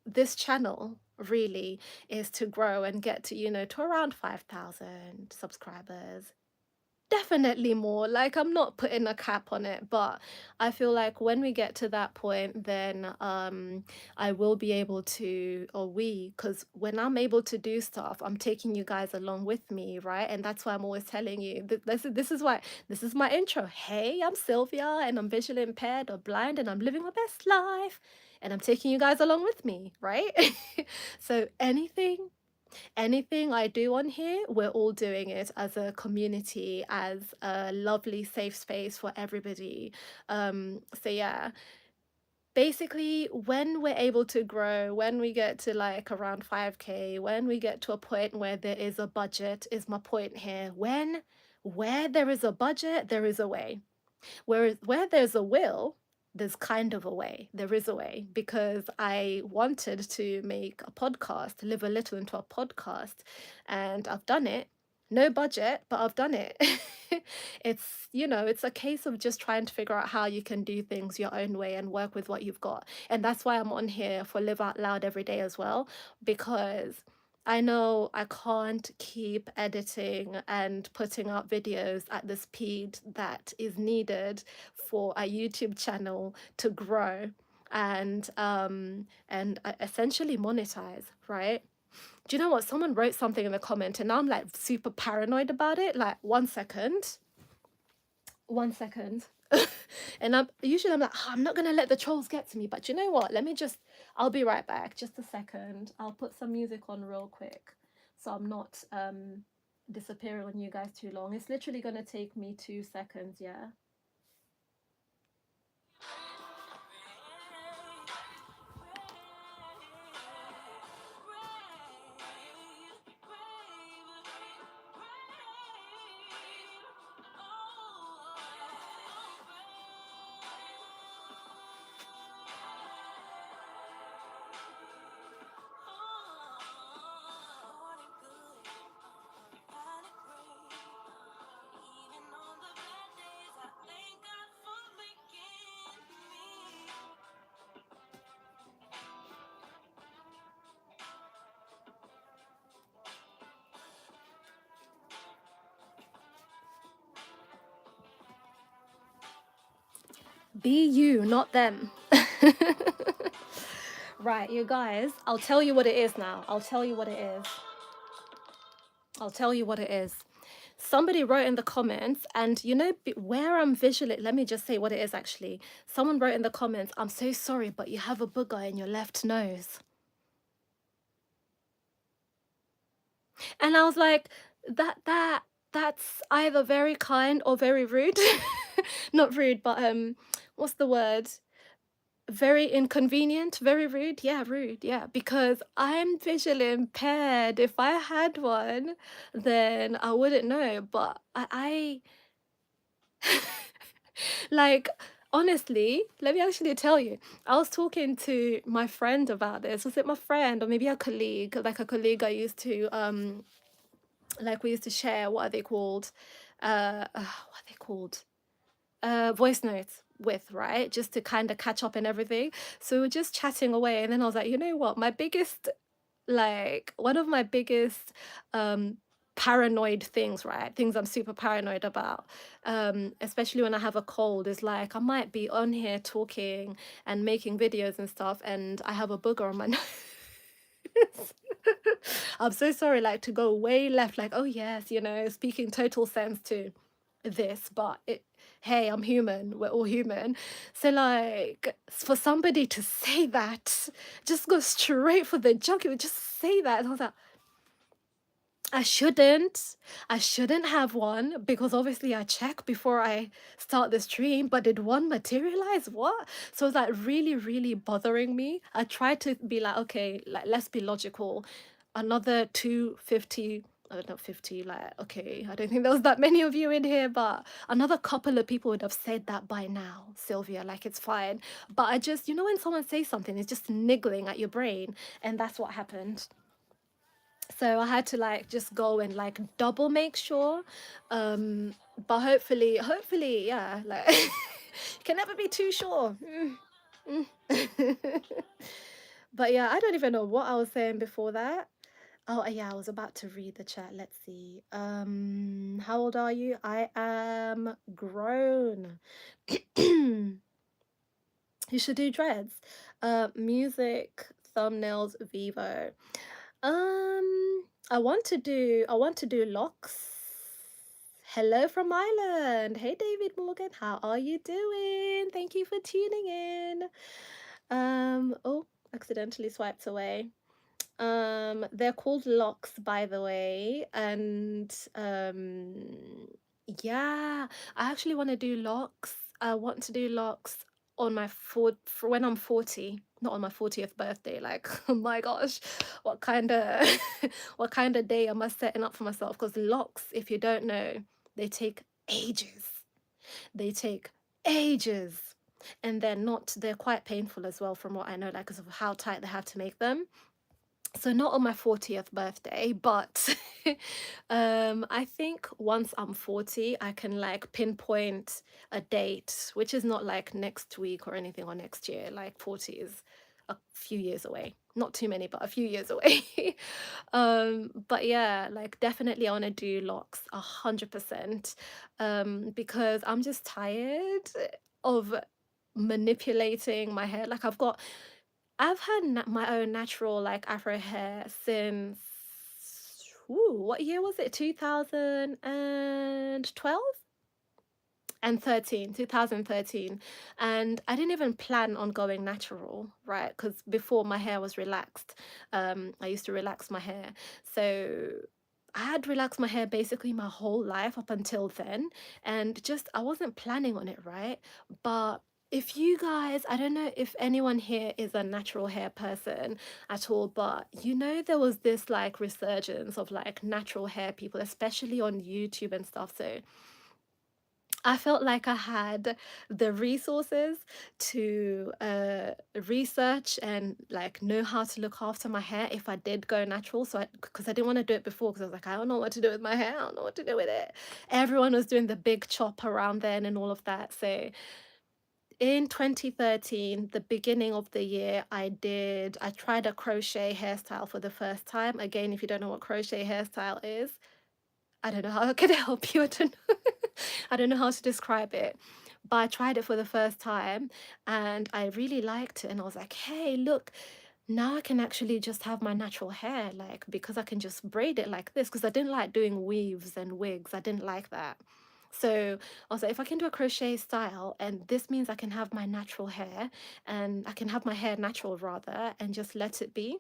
this channel really is to grow and get to, to around 5,000 subscribers. Definitely more. Like, I'm not putting a cap on it, but I feel like when we get to that point, then I will be able to, or we, because when I'm able to do stuff, I'm taking you guys along with me, right? And that's why I'm always telling you this is why this is my intro. Hey, I'm Sylvia and I'm visually impaired or blind and I'm living my best life and I'm taking you guys along with me, right? So anything I do on here, we're all doing it as a community, as a lovely safe space for everybody. So yeah, basically when we're able to grow, when we get to like around 5K, when we get to a point where there is a budget, is my point here. Where there is a budget, there is a way. Whereas where there's a will, there's kind of a way. There is a way because I wanted to make a podcast, live a little into a podcast, and I've done it. No budget, but I've done it. It's a case of just trying to figure out how you can do things your own way and work with what you've got. And that's why I'm on here for Live Out Loud every day as well, because I know I can't keep editing and putting out videos at the speed that is needed for a YouTube channel to grow and essentially monetize, right? Do you know what? Someone wrote something in the comment and now I'm like super paranoid about it. Like 1 second. 1 second. And I'm like, "Oh, I'm not gonna let the trolls get to me, but you know what? I'll be right back. Just a second. I'll put some music on real quick so I'm not disappearing on you guys too long. It's literally gonna take me 2 seconds, yeah. Be you, not them. Right, you guys, I'll tell you what it is now. I'll tell you what it is. I'll tell you what it is. Somebody wrote in the comments, and where I'm visually, let me just say what it is actually. Someone wrote in the comments, I'm so sorry, but you have a booger in your left nose. And I was like, that's either very kind or very rude. Not rude, but what's the word? Very inconvenient, very rude. Yeah, rude. Yeah, because I'm visually impaired. If I had one, then I wouldn't know. But like, honestly, let me actually tell you. I was talking to my friend about this. Was it my friend or maybe a colleague? Like a colleague I used to like we used to share, what are they called? What are they called? Voice notes with, right? Just to kind of catch up and everything. So we were just chatting away, and then I was like, you know what? One of my biggest paranoid things, right? Things I'm super paranoid about, especially when I have a cold, is like I might be on here talking and making videos and stuff, and I have a booger on my nose. I'm so sorry, like to go way left, like, oh yes, speaking total sense to this, but hey, I'm human, we're all human. So like for somebody to say that, just go straight for the jugular, just say that. And I was like, I shouldn't. I shouldn't have one because obviously I check before I start the stream, but did one materialize? What? So it's like really, really bothering me. I tried to be like, okay, like let's be logical. Another 250, not 50, like, okay, I don't think there was that many of you in here, but another couple of people would have said that by now, Sylvia, like it's fine. But I just, you know, when someone says something, it's just niggling at your brain, and that's what happened. So I had to like just go and like double make sure. But hopefully, yeah, like you can never be too sure. But yeah, I don't even know what I was saying before that. Oh yeah, I was about to read the chat. Let's see. How old are you? I am grown. You should do dreads. Music, thumbnails, Vivo. I want to do locks. Hello from Ireland. Hey David Morgan, how are you doing? Thank you for tuning in. Oh, accidentally swiped away. They're called locks, by the way, and yeah, I actually want to do locks. I want to do locks on my for when I'm 40, not on my 40th birthday. Like, oh my gosh, what kind of what kind of day am I setting up for myself? Because locks, if you don't know, they take ages. They take ages. And they're quite painful as well, from what I know, like because of how tight they have to make them. So not on my 40th birthday, but I think once I'm 40, I can like pinpoint a date, which is not like next week or anything or next year. Like 40 is a few years away. Not too many, but a few years away. But yeah, like definitely I want to do locks 100%. Because I'm just tired of manipulating my hair. Like I've had my own natural like Afro hair since, what year was it? 2012 and 13, 2013. And I didn't even plan on going natural, right? Because before my hair was relaxed, I used to relax my hair. So I had relaxed my hair basically my whole life up until then, and just I wasn't planning on it, right? But if you guys, I don't know if anyone here is a natural hair person at all, but you know, there was this like resurgence of like natural hair people, especially on YouTube and stuff. So I felt like I had the resources to research and like know how to look after my hair if I did go natural. So because I didn't want to do it before, because I was like, I don't know what to do with my hair. I don't know what to do with it. Everyone was doing the big chop around then and all of that. So in 2013, the beginning of the year, I tried a crochet hairstyle for the first time. Again, if you don't know what crochet hairstyle is, I don't know how can I help you. I don't know. I don't know how to describe it. But I tried it for the first time and I really liked it. And I was like, hey, look, now I can actually just have my natural hair, like, because I can just braid it like this. Because I didn't like doing weaves and wigs. I didn't like that. So I was like, if I can do a crochet style, and this means I can have my natural hair, and I can have my hair natural rather, and just let it be.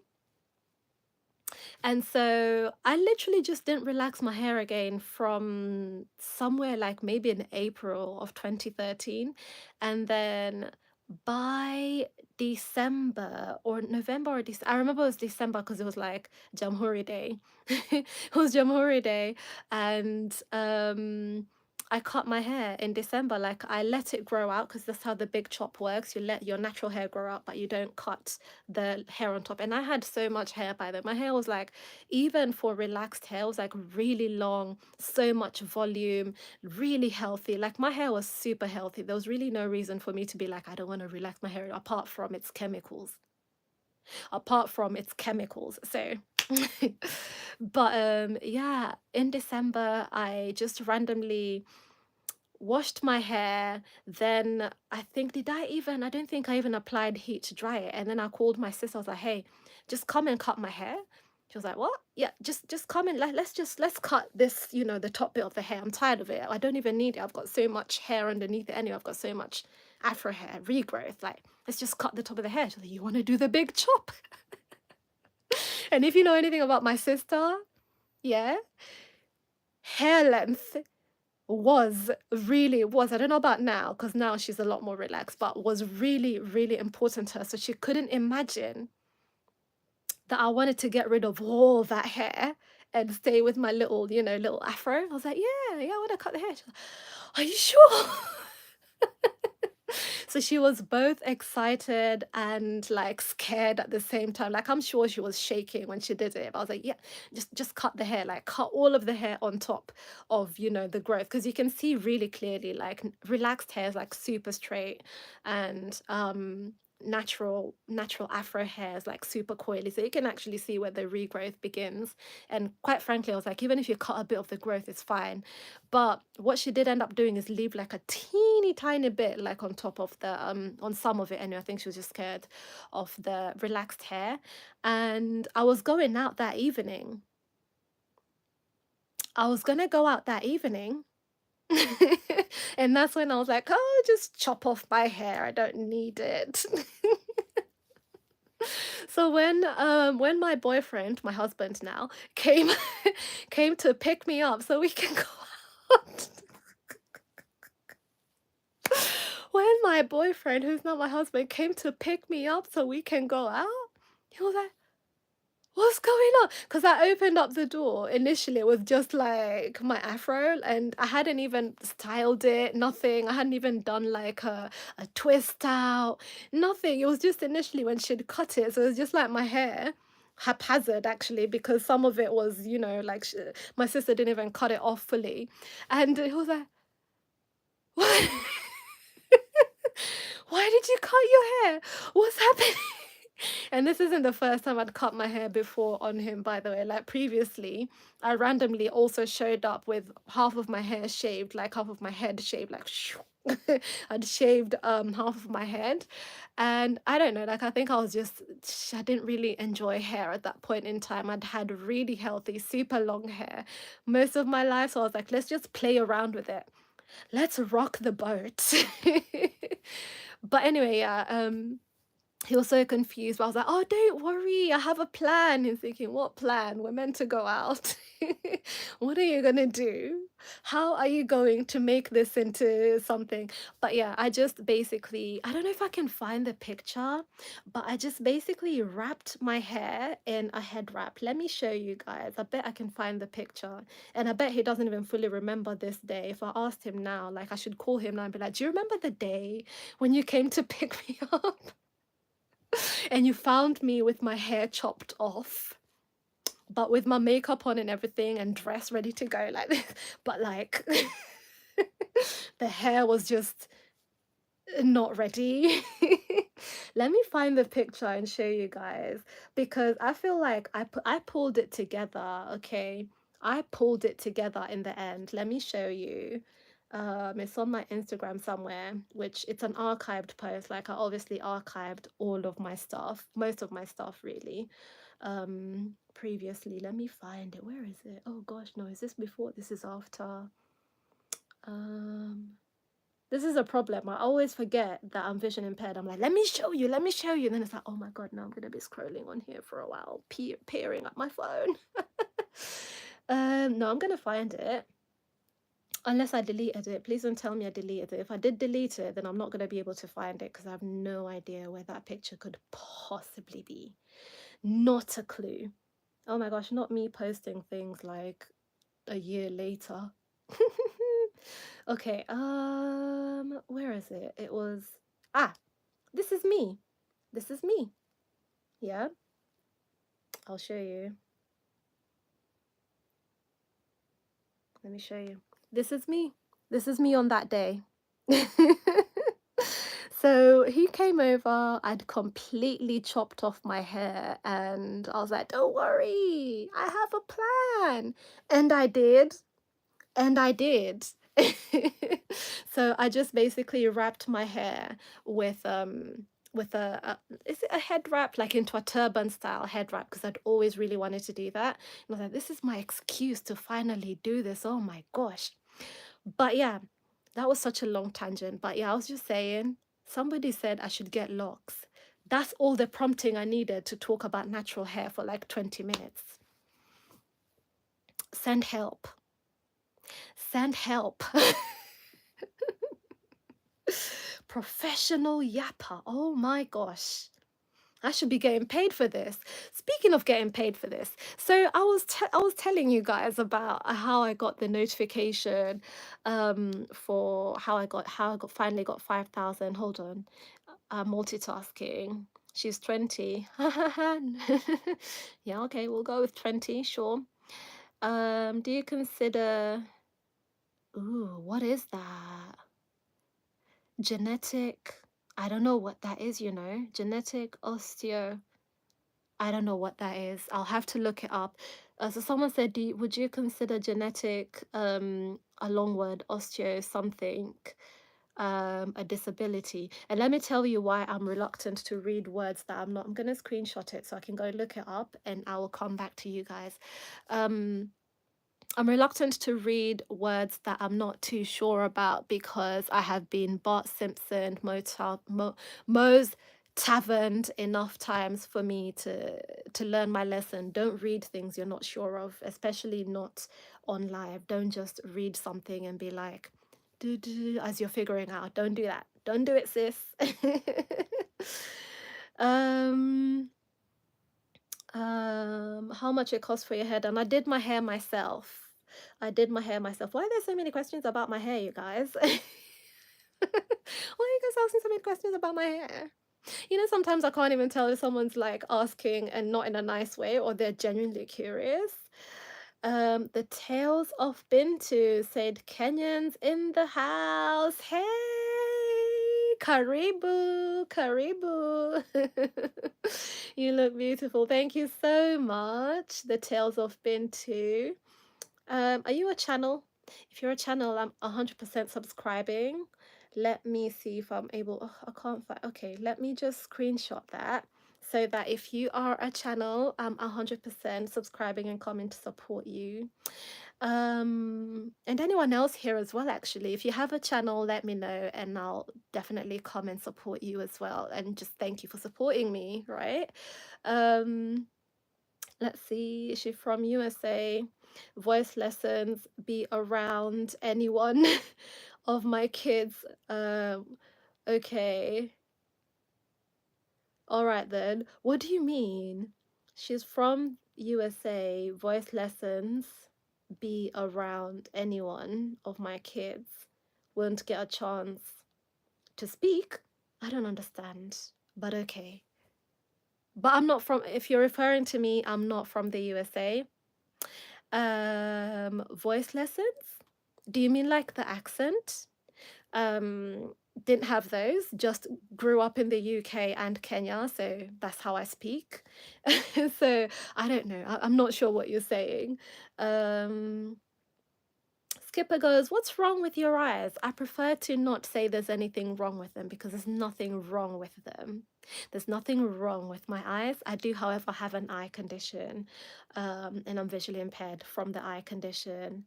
And so I literally just didn't relax my hair again from somewhere like maybe in April of 2013. And then by December or November or December, I remember it was December because it was like Jamhuri Day. It was Jamhuri Day. And I cut my hair in December. Like I let it grow out because that's how the big chop works. You let your natural hair grow out, but you don't cut the hair on top. And I had so much hair by then. My hair was like, even for relaxed hair, it was like really long, so much volume, really healthy. Like my hair was super healthy. There was really no reason for me to be like, I don't want to relax my hair apart from its chemicals. Apart from its chemicals. So but yeah, in December I just randomly washed my hair. Then I don't think I even applied heat to dry it. And then I called my sister. I was like, hey, just come and cut my hair. She was like, what? Yeah, just come and let's cut this, the top bit of the hair. I'm tired of it. I don't even need it. I've got so much hair underneath it anyway. I've got so much afro hair regrowth. Like, let's just cut the top of the hair. She's like, you want to do the big chop? And if you know anything about my sister, yeah, hair length was, I don't know about now, because now she's a lot more relaxed, but was really, really important to her. So she couldn't imagine that I wanted to get rid of all that hair and stay with my little, little afro. I was like, yeah, yeah, I want to cut the hair. She's like, are you sure? So she was both excited and like scared at the same time. Like I'm sure she was shaking when she did it. But I was like, yeah, just cut the hair, like cut all of the hair on top of, the growth. Because you can see really clearly, like relaxed hair is like super straight, and natural afro hair is like super coily, so you can actually see where the regrowth begins. And quite frankly, I was like, even if you cut a bit of the growth, it's fine. But what she did end up doing is leave like a teeny tiny bit like on top of the on some of it anyway. I think she was just scared of the relaxed hair. And I was going out that evening. I was gonna go out that evening. And that's when I was like, oh, just chop off my hair. I don't need it. So when my boyfriend, my husband now, came came to pick me up so we can go out. When my boyfriend, who's not my husband, came to pick me up so we can go out, he was like, what's going on? Because I opened up the door initially, it was just like my afro, and I hadn't even styled it, nothing. I hadn't even done like a twist out, nothing. It was just initially when she'd cut it. So it was just like my hair. Haphazard actually, because some of it was, like my sister didn't even cut it off fully. And he was like, what? Why did you cut your hair? What's happening? And this isn't the first time I'd cut my hair before on him, by the way. Like previously, I randomly also showed up with half of my hair shaved, like half of my head shaved, like shoo. I'd shaved half of my head. And I don't know, like I think I didn't really enjoy hair at that point in time. I'd had really healthy, super long hair most of my life. So I was like, let's just play around with it. Let's rock the boat. But anyway, yeah, he was so confused, but I was like, oh, don't worry, I have a plan. He's thinking, what plan? We're meant to go out. What are you gonna do? How are you going to make this into something? But yeah, I just basically, I don't know if I can find the picture, but I just basically wrapped my hair in a head wrap. Let me show you guys. I bet I can find the picture. And I bet he doesn't even fully remember this day. If I asked him now, like I should call him now and be like, do you remember the day when you came to pick me up? And you found me with my hair chopped off, but with my makeup on and everything and dress ready to go like this. But like the hair was just not ready. Let me find the picture and show you guys, because I feel like I pulled it together, okay? I pulled it together in the end. Let me show you. It's on my Instagram somewhere, which it's an archived post. Like I obviously archived all of my stuff, most of my stuff really. Previously, let me find it. Where is it? Oh gosh, no, is this before? This is after. Um, this is a problem. I always forget that I'm vision impaired. I'm like, let me show you, let me show you. And then it's like, oh my God, now I'm going to be scrolling on here for a while, peering at my phone. No, I'm going to find it. Unless I deleted it. Please don't tell me I deleted it. If I did delete it, then I'm not going to be able to find it because I have no idea where that picture could possibly be. Not a clue. Oh my gosh, not me posting things like a year later. Okay, where is it? It was, this is me. This is me. Yeah, I'll show you. Let me show you. This is me. This is me on that day. So he came over, I'd completely chopped off my hair, and I was like, don't worry, I have a plan. And I did. And I did. So I just basically wrapped my hair with a is it a head wrap, like into a turban style head wrap, because I'd always really wanted to do that. And I was like, this is my excuse to finally do this. Oh my gosh. But yeah, that was such a long tangent. But yeah, I was just saying, somebody said I should get locks. That's all the prompting I needed to talk about natural hair for like 20 minutes. Send help. Send help. Professional yapper. Oh my gosh. I should be getting paid for this. Speaking of getting paid for this, so I was telling you guys about how I got the notification for how I got finally got 5,000. Hold on. I'm multitasking. She's 20. Yeah, okay, we'll go with 20, sure. Do you consider ooh, what is that? Genetic, I don't know what that is, genetic osteo. I don't know what that is. I'll have to look it up. So someone said, would you consider genetic, a long word, osteo something, a disability? And let me tell you why I'm reluctant to read words that I'm not. I'm going to screenshot it so I can go look it up and I will come back to you guys. I'm reluctant to read words that I'm not too sure about because I have been Bart Simpson, Moe's taverned enough times for me to learn my lesson. Don't read things you're not sure of, especially not on live. Don't just read something and be like, do as you're figuring out. Don't do that. Don't do it, sis. um how much it costs for your hair done? I did my hair myself. I did my hair myself. Why are there so many questions about my hair, you guys? Why are you guys asking so many questions about my hair? Sometimes I can't even tell if someone's like asking and not in a nice way or they're genuinely curious. The Tales of Bintu said Kenyans in the house. Hey, Karibu, Karibu. You look beautiful. Thank you so much. The Tales of Bintu. Are you a channel? If you're a channel, I'm 100% subscribing. Let me see if I'm able. Oh, I can't find. Okay, let me just screenshot that so that if you are a channel, I'm 100% subscribing and coming to support you. And anyone else here as well, actually. If you have a channel, let me know and I'll definitely come and support you as well. And just thank you for supporting me, right? Let's see, is she from USA? Voice lessons, be around anyone of my kids. Okay. All right then. What do you mean? She's from USA. Voice lessons, be around anyone of my kids. Won't get a chance to speak. I don't understand, but okay. But I'm not from, if you're referring to me, I'm not from the USA. Voice lessons? Do you mean like the accent? Didn't have those, just grew up in the UK and Kenya, so that's how I speak. So I don't know. I'm not sure what you're saying. Skipper goes, what's wrong with your eyes? I prefer to not say there's anything wrong with them because there's nothing wrong with them. There's nothing wrong with my eyes. I do, however, have an eye condition, and I'm visually impaired from the eye condition.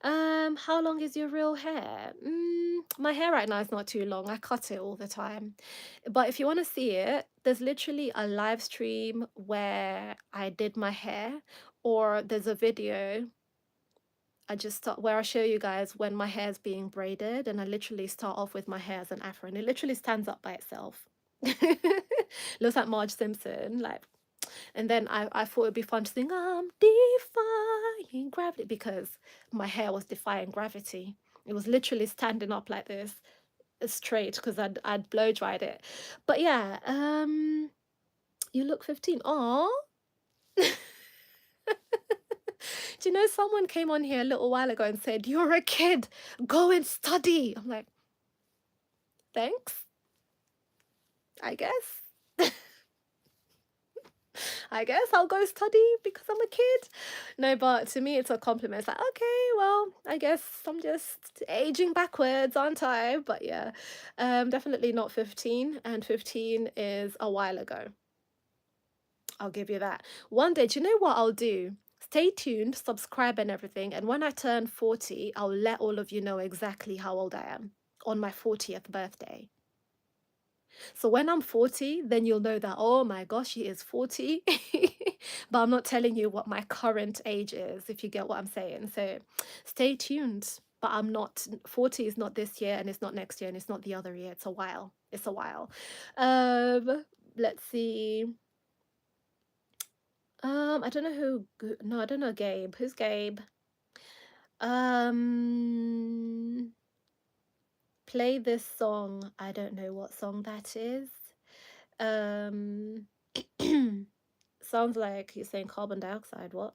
How long is your real hair? My hair right now is not too long. I cut it all the time. But if you want to see it, there's literally a live stream where I did my hair, or there's a video where I show you guys when my hair is being braided, and I literally start off with my hair as an afro, and it literally stands up by itself. Looks like Marge Simpson, like. And then I thought it'd be fun to sing, I'm defying gravity, because my hair was defying gravity. It was literally standing up like this, straight, because I'd blow dried it. But yeah, you look 15. Aw. Do you know someone came on here a little while ago and said, you're a kid, go and study. I'm like, thanks, I guess. I guess I'll go study because I'm a kid. No, but to me, it's a compliment. It's like, okay, well, I guess I'm just aging backwards, aren't I? But yeah, definitely not 15. And 15 is a while ago. I'll give you that. One day, do you know what I'll do? Stay tuned, subscribe and everything. And when I turn 40, I'll let all of you know exactly how old I am on my 40th birthday. So when I'm 40, then you'll know that, oh my gosh, she is 40. but I'm not telling you what my current age is, if you get what I'm saying. So stay tuned. But I'm not 40 is not this year, and it's not next year, and it's not the other year. It's a while. It's a while. Let's see. I don't know who. No, I don't know Gabe. Who's Gabe? Play this song. I don't know what song that is. Sounds like you're saying carbon dioxide. What?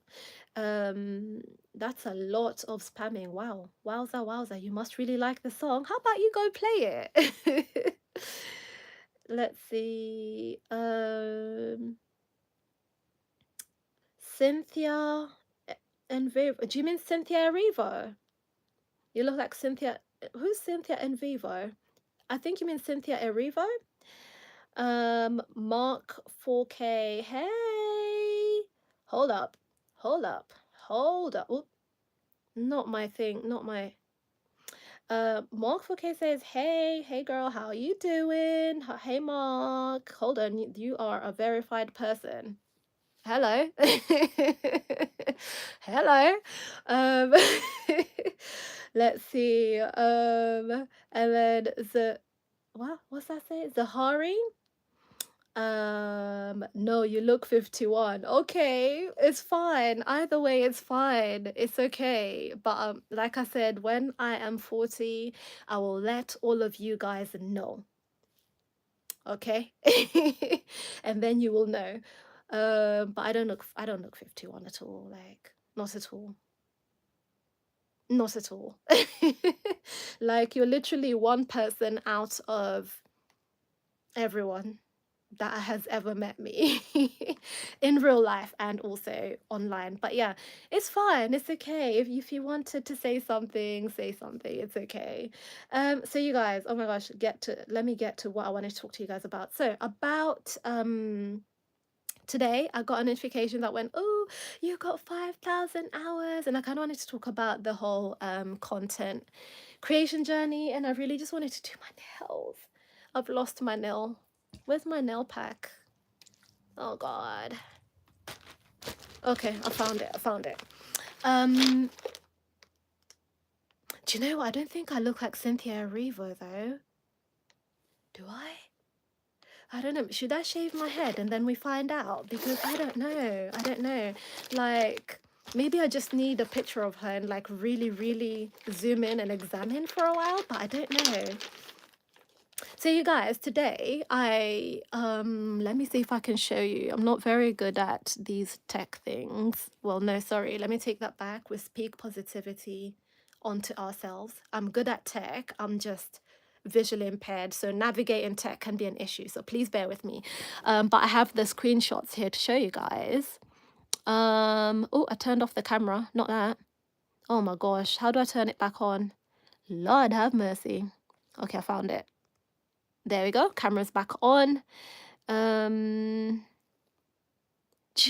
That's a lot of spamming. Wow. Wowza, wowza. You must really like the song. How about you go play it? Let's see. Cynthia and Vivo. Do you mean Cynthia Erivo? You look like Cynthia. Who's Cynthia and Vivo? I think you mean Cynthia Erivo. Mark 4K. Hey, hold up, hold up, hold up. Oop, not my thing, not my. Mark 4K says, hey girl, how you doing? Hey Mark, hold on, you are a verified person. Hello. Hello. Let's see. And then what's that say? Zahari? No, you look 51. Okay, it's fine. Either way, it's fine. It's okay. But like I said, when I am 40, I will let all of you guys know. Okay? And then you will know. But I don't look 51 at all. Like, not at all. Not at all. Like, you're literally one person out of everyone that has ever met me in real life and also online. But yeah, it's fine. It's okay. If you wanted to say something, say something. It's okay. So you guys, oh my gosh, let me get to what I wanted to talk to you guys about. So about today I got a notification that went, oh, you got 5,000 hours, and I kind of wanted to talk about the whole content creation journey, and I really just wanted to do my nails. I've lost my nail. Where's my nail pack? Oh god. Okay, I found it. Do you know what? I don't think I look like Cynthia Erivo though. Do I? I don't know. Should I shave my head and then we find out? Because I don't know. Like, maybe I just need a picture of her and like really, really zoom in and examine for a while, but I don't know. So you guys, today I let me see if I can show you. I'm not very good at these tech things. Well, no, sorry. Let me take that back. We speak positivity onto ourselves. I'm good at tech. I'm just visually impaired, so navigating tech can be an issue. So please bear with me. But I have the screenshots here to show you guys. Oh, I turned off the camera. Not that. Oh my gosh, how do I turn it back on? Lord have mercy. Okay, I found it. There we go. Camera's back on. Do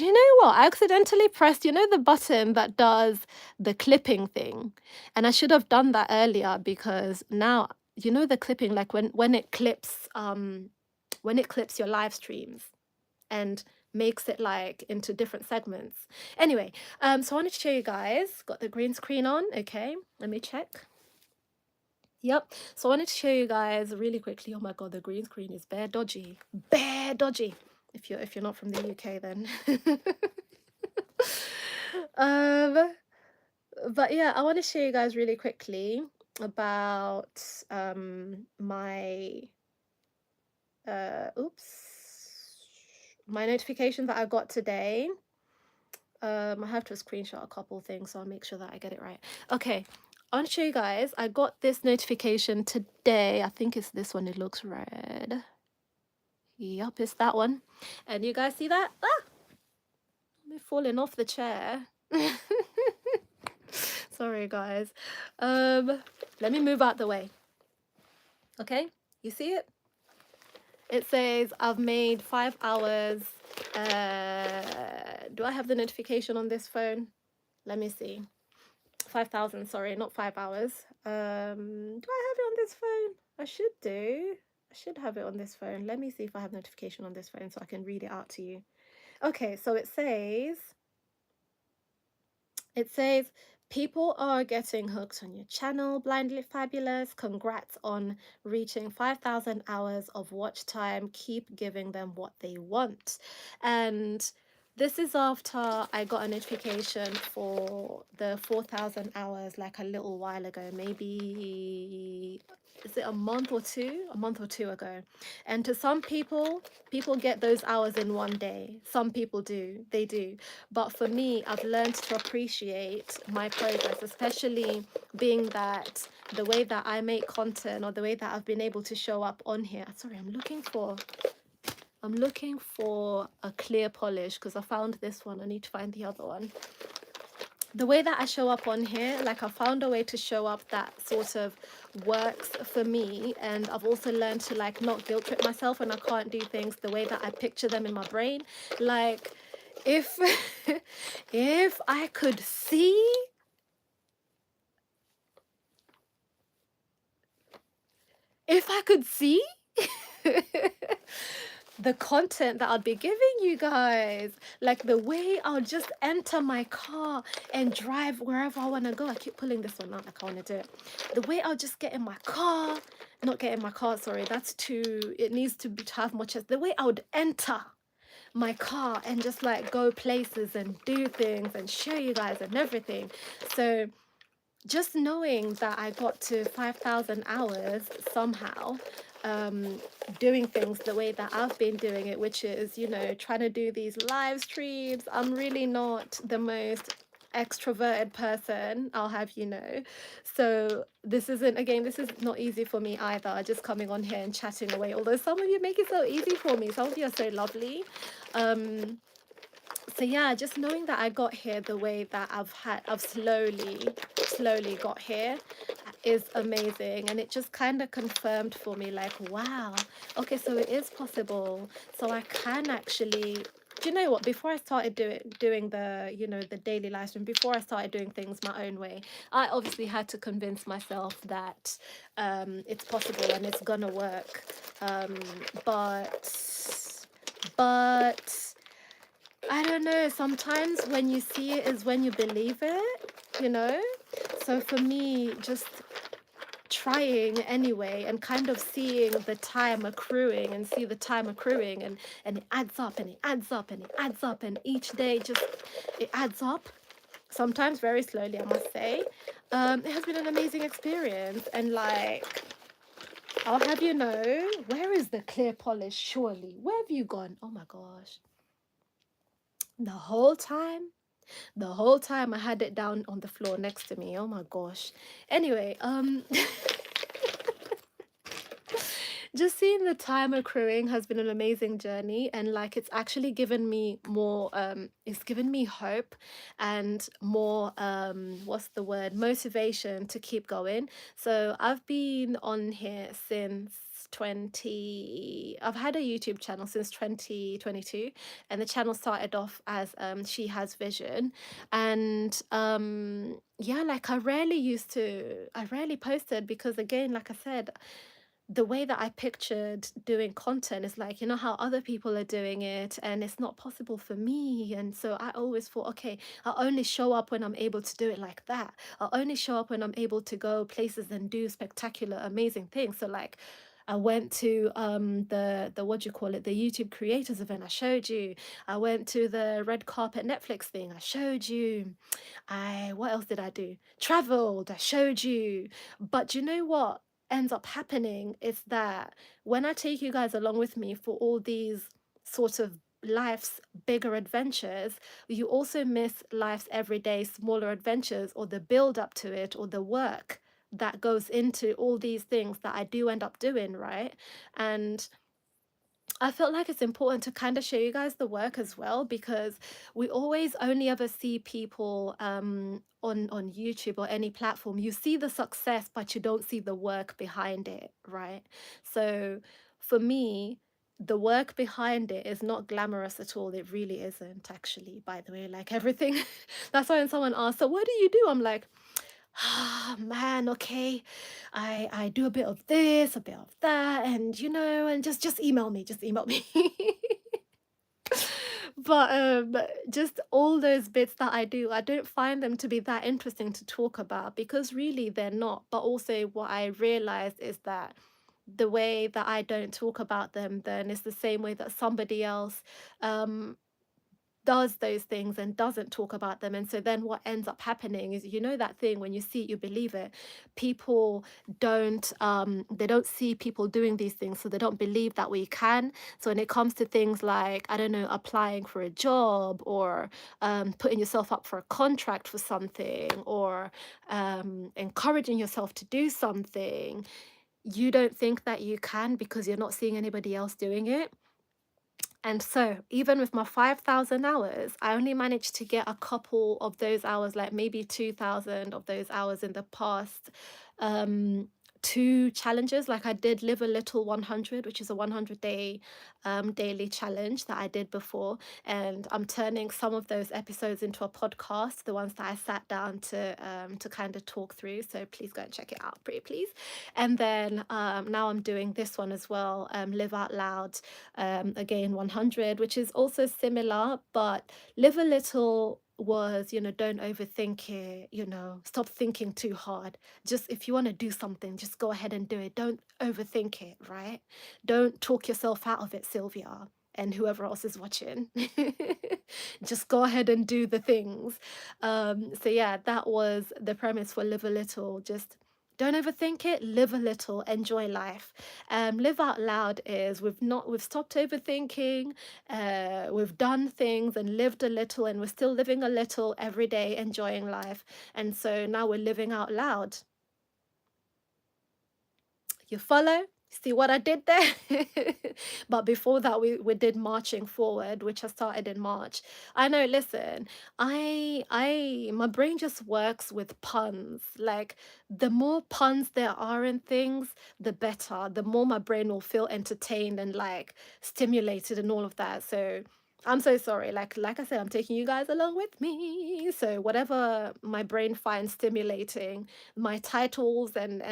you know what? I accidentally pressed, you know, the button that does the clipping thing. And I should have done that earlier because now, you know, the clipping, like when it clips your live streams and makes it like into different segments. Anyway, so I wanted to show you guys. Got the green screen on. Okay, let me check. Yep. So I wanted to show you guys really quickly. Oh my god, the green screen is bare dodgy. Bare dodgy. If you're not from the UK then. But yeah, I want to show you guys really quickly about my my notification that I got today. I have to screenshot a couple things, so I'll make sure that I get it right. Okay, I want to show you guys. I got this notification today. I think it's this one. It looks red. Yup, it's that one. And you guys see that? Ah! I'm falling off the chair. Sorry, guys. Let me move out the way. Okay, you see it? It says I've made 5 hours. Do I have the notification on this phone? Let me see. 5,000, sorry, not 5 hours. Do I have it on this phone? I should do. I should have it on this phone. Let me see if I have notification on this phone so I can read it out to you. Okay, so it says people are getting hooked on your channel, Blindly Fabulous. Congrats on reaching 5,000 hours of watch time. Keep giving them what they want. And this is after I got a notification for the 4,000 hours like a little while ago, maybe is it a month or two? A month or two ago. And to some people, people get those hours in one day. Some people do, they do. But for me, I've learned to appreciate my progress, especially being that the way that I make content or the way that I've been able to show up on here. Sorry, I'm looking for a clear polish because I found this one. I need to find the other one. The way that I show up on here, like I found a way to show up that sort of works for me. And I've also learned to like not guilt trip myself when I can't do things the way that I picture them in my brain. Like if if I could see, if I could see the content that I'll be giving you guys, like the way I'll just enter my car and drive wherever I want to go. I keep pulling this one out like I want to do it. The way I'll just get in my car, not get in my car, sorry, that's too, it needs to have much as the way I would enter my car and just like go places and do things and show you guys and everything. So just knowing that I got to 5,000 hours somehow, um, doing things the way that I've been doing it, which is, trying to do these live streams. I'm really not the most extroverted person, I'll have you know. So this is not easy for me either, just coming on here and chatting away, although some of you make it so easy for me. Some of you are so lovely. So yeah, just knowing that I got here the way that I've slowly got here is amazing. And it just kind of confirmed for me, like, wow, okay, so it is possible. So I can actually, do you know what? Before I started doing the, the daily live stream, before I started doing things my own way, I obviously had to convince myself that it's possible and it's gonna work. Um, but I don't know, sometimes when you see it is when you believe it, you know? So for me, just trying anyway and kind of seeing the time accruing and see the time accruing and it adds up and it adds up and it adds up and each day just it adds up, sometimes very slowly, I must say. It has been an amazing experience and like I'll have you know, where is the clear polish? Surely, where have you gone? Oh my gosh. The whole time The whole time I had it down on the floor next to me. Oh my gosh. Anyway, just seeing the time accruing has been an amazing journey and like it's actually given me more it's given me hope and more what's the word, motivation to keep going. So I've been on here since 20 I've had a YouTube channel since 2022, and the channel started off as She Has Vision. And yeah, like I rarely posted because again, like I said, the way that I pictured doing content is like, how other people are doing it, and it's not possible for me. And so I always thought, okay, I'll only show up when I'm able to do it like that. I'll only show up when I'm able to go places and do spectacular, amazing things. So like, I went to the what do you call it, the YouTube creators event, I showed you. I went to the red carpet Netflix thing, I showed you. What else did I do? Traveled, I showed you. But you know what ends up happening is that when I take you guys along with me for all these sort of life's bigger adventures, you also miss life's everyday smaller adventures or the build up to it or the work that goes into all these things that I do end up doing, right? And I felt like it's important to kind of show you guys the work as well, because we always only ever see people on YouTube or any platform. You see the success, but you don't see the work behind it, right? So for me, the work behind it is not glamorous at all. It really isn't, actually, by the way. Like everything. That's why when someone asks, so what do you do? I'm like, ah, man, okay, I do a bit of this, a bit of that, and and just email me, just email me. But just all those bits that I do, I don't find them to be that interesting to talk about because really they're not. But also, what I realized is that the way that I don't talk about them then is the same way that somebody else um does those things and doesn't talk about them. And so then what ends up happening is, you know, that thing when you see it you believe it. People don't they don't see people doing these things, so they don't believe that we can. So when it comes to things like, I don't know, applying for a job, or putting yourself up for a contract for something, or encouraging yourself to do something, you don't think that you can because you're not seeing anybody else doing it. And so, even with my 5,000 hours, I only managed to get a couple of those hours, like maybe 2,000 of those hours in the past um, two challenges. Like I did Live a Little 100, which is a 100-day daily challenge that I did before. And I'm turning some of those episodes into a podcast, the ones that I sat down to kind of talk through. So please go and check it out, pretty please. And then now I'm doing this one as well, Live Out Loud, again 100, which is also similar, but Live a Little was, you know, don't overthink it, you know, stop thinking too hard. Just if you want to do something, just go ahead and do it. Don't overthink it, right? Don't talk yourself out of it, Sylvia, and whoever else is watching. Just go ahead and do the things. So yeah, that was the premise for Live a Little. Just don't overthink it, live a little, enjoy life. Live out loud is we've stopped overthinking, we've done things and lived a little, and we're still living a little every day, enjoying life. And so now we're living out loud. You follow? See what I did there? But before that, we did Marching Forward, which I started in March. I know, listen, my brain just works with puns. Like, the more puns there are in things, the better. The more my brain will feel entertained and like stimulated and all of that. So I'm so sorry. Like I said, I'm taking you guys along with me. So whatever my brain finds stimulating, my titles and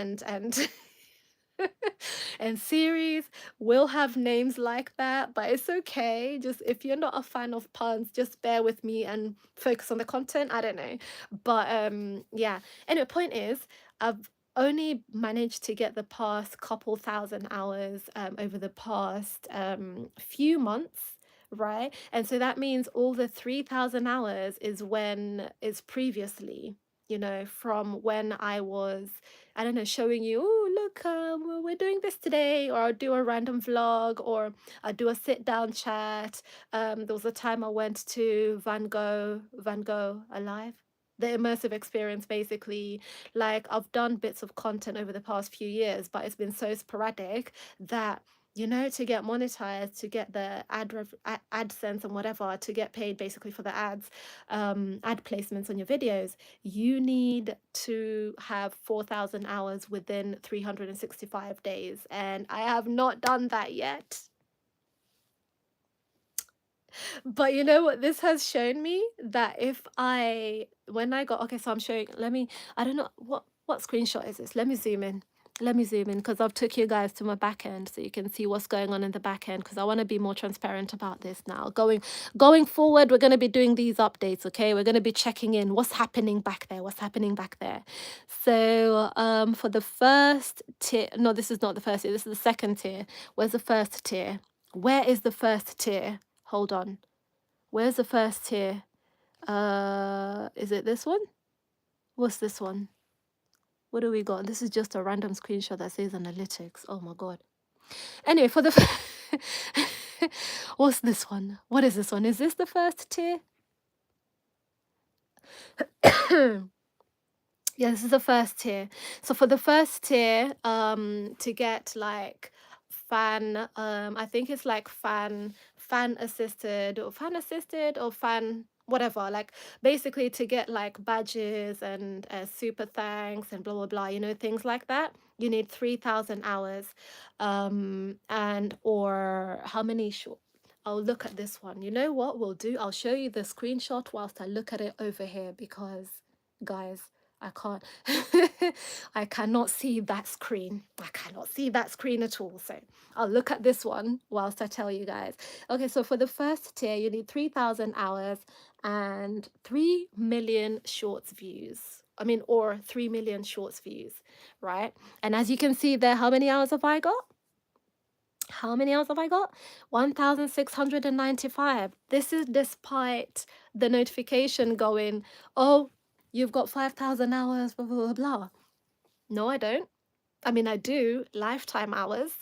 and series will have names like that, but it's okay. Just if you're not a fan of puns, just bear with me and focus on the content. I don't know. But yeah. Anyway, point is, I've only managed to get the past couple thousand hours over the past few months. Right. And so that means all the 3,000 hours is previously, you know, from when I was, I don't know, showing you, oh, look, we're doing this today, or I'll do a random vlog, or I'll do a sit down chat. There was a time I went to Van Gogh Alive, the immersive experience, basically. Like, I've done bits of content over the past few years, but it's been so sporadic that, you know, to get monetized, to get the AdSense and whatever, to get paid basically for the ads, ad placements on your videos, you need to have 4,000 hours within 365 days. And I have not done that yet. But you know what this has shown me? That if I, when I got, okay, so I'm showing, let me, I don't know, what screenshot is this? Let me zoom in. Let me zoom in because I've took you guys to my back end so you can see what's going on in the back end, because I want to be more transparent about this now. Going forward, we're going to be doing these updates, okay? We're going to be checking in what's happening back there, what's happening back there. So for the first tier, no, this is not the first tier, this is the second tier. Where's the first tier? Where is the first tier? Hold on. Where's the first tier? Is it this one? What's this one? What do we got? This is just a random screenshot that says analytics. Oh my god. Anyway, for the what's this one? What is this one? Is this the first tier? Yeah, this is the first tier. So for the first tier, to get like I think it's like fan assisted or fan whatever, like basically to get like badges and super thanks and blah blah blah, you know, things like that. You need 3,000 hours, and or how many short. I'll look at this one. You know what we'll do? I'll show you the screenshot whilst I look at it over here because, guys, I can't. I cannot see that screen. I cannot see that screen at all. So I'll look at this one whilst I tell you guys. Okay, so for the first tier, you need 3,000 hours and 3 million shorts views. I mean, or 3 million shorts views, right? And as you can see there, how many hours have I got? How many hours have I got? 1,695. This is despite the notification going, oh, you've got 5,000 hours, blah, blah, blah, blah. No, I don't. I mean, I do, lifetime hours.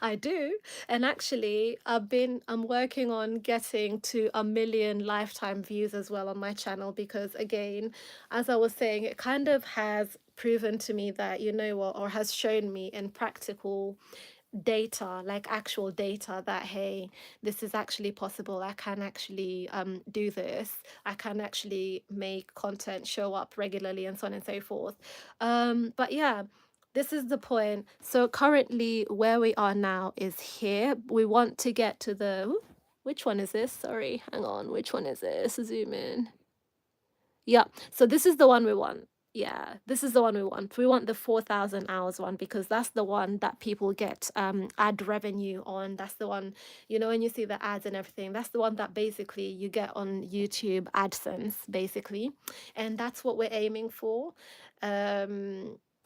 I do. And actually, I'm working on getting to 1 million lifetime views as well on my channel because again, as I was saying, it kind of has proven to me that, you know what, or has shown me in practical data, like actual data, that hey, this is actually possible. I can actually do this. I can actually make content show up regularly and so on and so forth. But yeah, this is the point. So currently where we are now is here. We want to get to the ooh, which one is this? Sorry, hang on. Which one is this? Zoom in. Yeah, so this is the one we want. Yeah, this is the one we want. We want the 4,000 hours one because that's the one that people get ad revenue on. That's the one, you know, when you see the ads and everything, that's the one that basically you get on YouTube AdSense, basically. And that's what we're aiming for.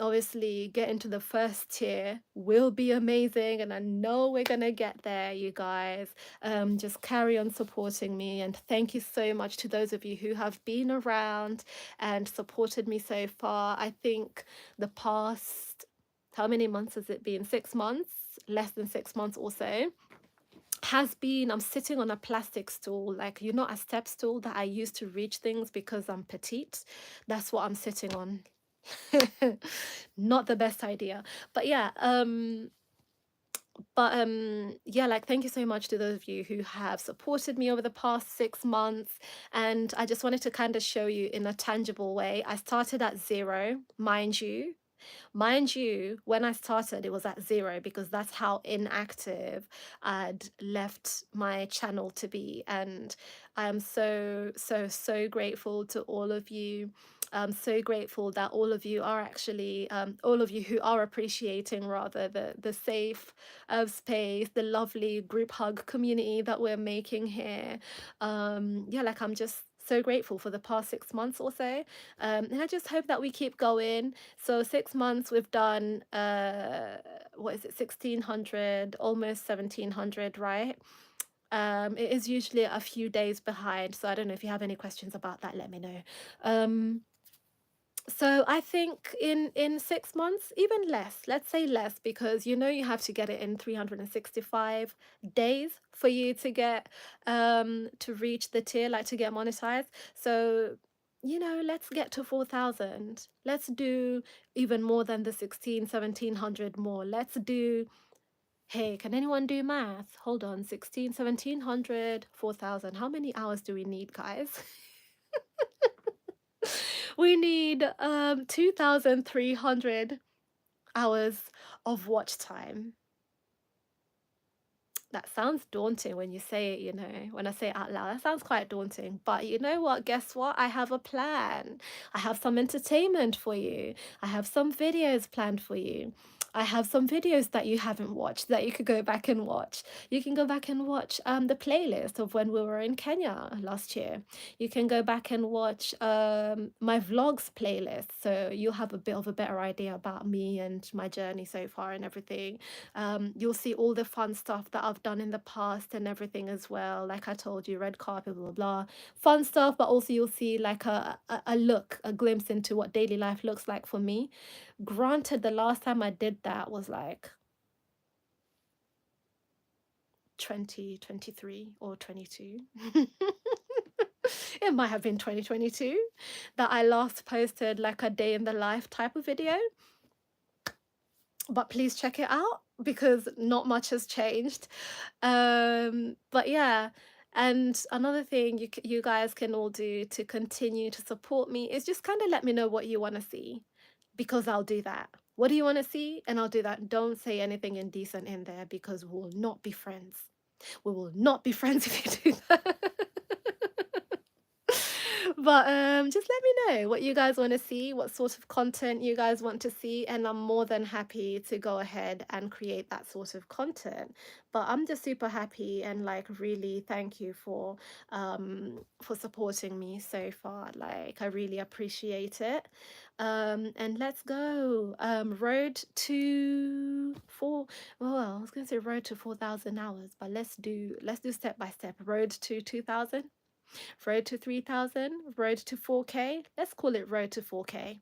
Obviously, getting to the first tier will be amazing, and I know we're gonna get there, you guys. Just carry on supporting me, and thank you so much to those of you who have been around and supported me so far. I think the past, how many months has it been? 6 months, less than 6 months or so, has been, I'm sitting on a plastic stool, like, you know, a step stool that I use to reach things because I'm petite. That's what I'm sitting on. Not the best idea, but yeah, yeah, like, thank you so much to those of you who have supported me over the past 6 months. And I just wanted to kind of show you in a tangible way. I started at 0, mind you. Mind you, when I started, it was at 0 because that's how inactive I'd left my channel to be. And I am so, so, so grateful to all of you. I'm so grateful that all of you are actually, all of you who are appreciating rather the safe space, the lovely group hug community that we're making here. Yeah, like, I'm just so grateful for the past 6 months or so. And I just hope that we keep going. So 6 months we've done what is it, 1,600, almost 1,700, right? It is usually a few days behind, so I don't know if you have any questions about that, let me know. So I think in 6 months, even less, let's say less, because you know you have to get it in 365 days for you to get to reach the tier, like to get monetized. So, you know, let's get to 4,000. Let's do even more than the 1,700 more. Let's do, hey, can anyone do math? Hold on, 1,700, 4,000. How many hours do we need, guys? We need 2,300 hours of watch time. That sounds daunting when you say it, you know, when I say it out loud, that sounds quite daunting. But you know what? Guess what? I have a plan. I have some entertainment for you. I have some videos planned for you. I have some videos that you haven't watched that you could go back and watch. You can go back and watch the playlist of when we were in Kenya last year. You can go back and watch my vlogs playlist. So you'll have a bit of a better idea about me and my journey so far and everything. You'll see all the fun stuff that I've done in the past and everything as well. Like I told you, red carpet, blah, blah, blah. Fun stuff, but also you'll see like a look, a glimpse into what daily life looks like for me. Granted, the last time I did that was like 2023 or 22. It might have been 2022 that I last posted like a day in the life type of video. But please check it out because not much has changed. But yeah, and another thing you guys can all do to continue to support me is just kind of let me know what you want to see because I'll do that. What do you want to see? And I'll do that. Don't say anything indecent in there because we will not be friends. We will not be friends if you do that. But just let me know what you guys want to see, what sort of content you guys want to see, and I'm more than happy to go ahead and create that sort of content. But I'm just super happy and like really thank you for supporting me so far. Like I really appreciate it. And let's go. Road to four. Well, I was gonna say road to 4,000 hours, but let's do step by step. Road to 2,000. Road to 3,000, road to 4K. Let's call it road to 4K.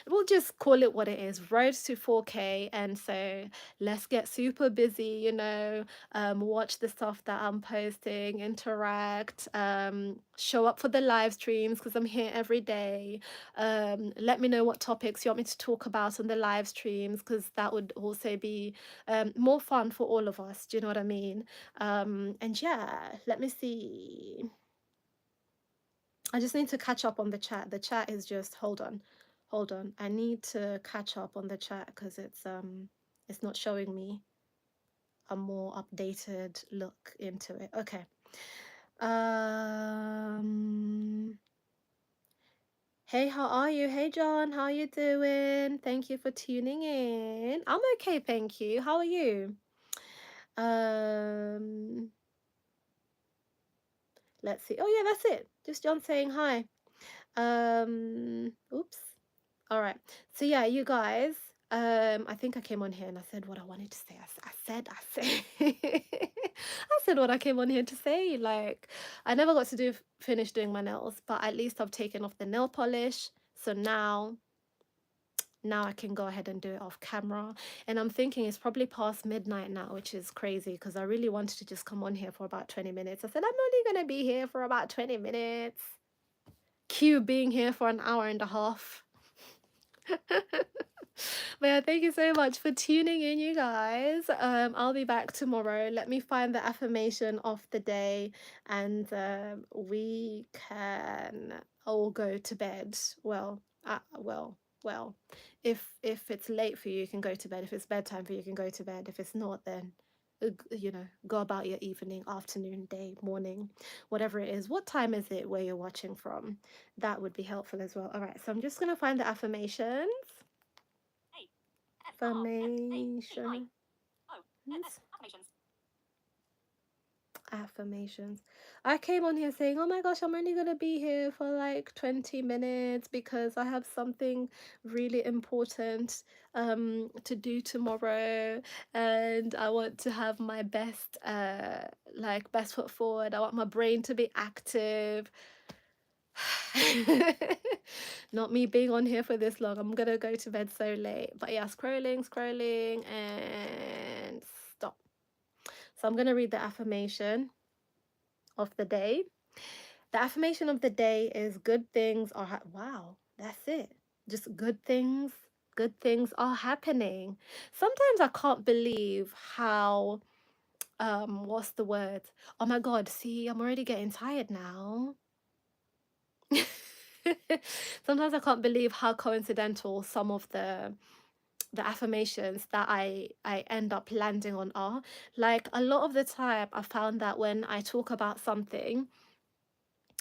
We'll just call it what it is, road to 4K. And so let's get super busy, watch the stuff that I'm posting, interact, show up for the live streams because I'm here every day. Let me know what topics you want me to talk about on the live streams because that would also be more fun for all of us. Do you know what I mean? And yeah, let me see. I just need to catch up on the chat. The chat is just hold on. Hold on. I need to catch up on the chat because it's not showing me a more updated look into it. Okay. Hey, how are you? Hey John, how you doing? Thank you for tuning in. I'm okay, thank you. How are you? Let's see. Oh yeah, that's it. Just John saying hi. Oops. All right. So yeah, you guys, I think I came on here and I said what I wanted to say. I said what I came on here to say. Like, I never got to finish doing my nails, but at least I've taken off the nail polish. So now I can go ahead and do it off camera. And I'm thinking it's probably past midnight now, which is crazy because I really wanted to just come on here for about 20 minutes. I said, I'm only going to be here for about 20 minutes. Q being here for an hour and a half. But yeah, thank you so much for tuning in, you guys. I'll be back tomorrow. Let me find the affirmation of the day, and we can all go to bed. Well. If it's late for you, you can go to bed. If it's bedtime for you, you can go to bed. If it's not, then go about your evening, afternoon, day, morning, whatever it is. What time is it where you're watching from? That would be helpful as well. All right, so I'm just gonna find the affirmations. Affirmation. Affirmations. I came on here saying, oh my gosh, I'm only gonna be here for like 20 minutes because I have something really important to do tomorrow, and I want to have my best best foot forward. I want my brain to be active. Not me being on here for this long. I'm gonna go to bed so late. But yeah, scrolling and stop. So I'm gonna read the affirmation of the day. The affirmation of the day is good things are wow, that's it. Just good things are happening. Sometimes I can't believe how what's the word? Oh my god, see, I'm already getting tired now. Sometimes I can't believe how coincidental some of the affirmations that I end up landing on are. Like a lot of the time I found that when I talk about something,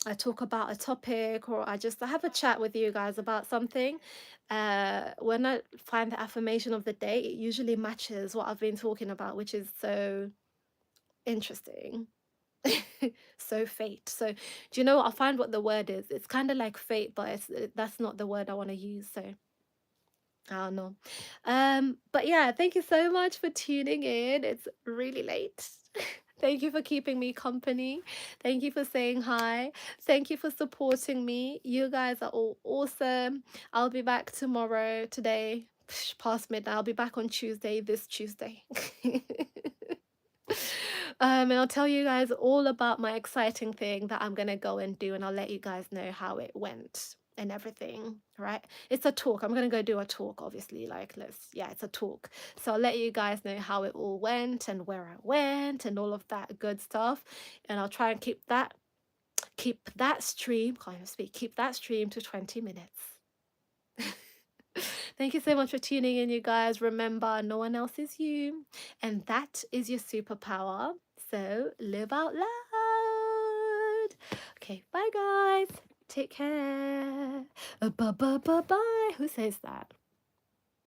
I talk about a topic, or I have a chat with you guys about something, when I find the affirmation of the day, it usually matches what I've been talking about, which is so interesting. So fate. So do you know what? I'll find what the word is. It's kind of like fate, but that's not the word I want to use. So I don't know. But yeah, thank you so much for tuning in. It's really late. Thank you for keeping me company. Thank you for saying hi. Thank you for supporting me. You guys are all awesome. I'll be back tomorrow, today, past midnight. I'll be back on Tuesday, this Tuesday. And I'll tell you guys all about my exciting thing that I'm gonna go and do, and I'll let you guys know how it went and everything, right? It's a talk. I'm gonna go do a talk, obviously. It's a talk. So I'll let you guys know how it all went and where I went and all of that good stuff. And I'll try and keep that stream, can't even speak, keep that stream to 20 minutes. Thank you so much for tuning in, you guys. Remember, no one else is you, and that is your superpower. So live out loud. Okay, bye, guys. Take care. Bye bye bye bye. Who says that?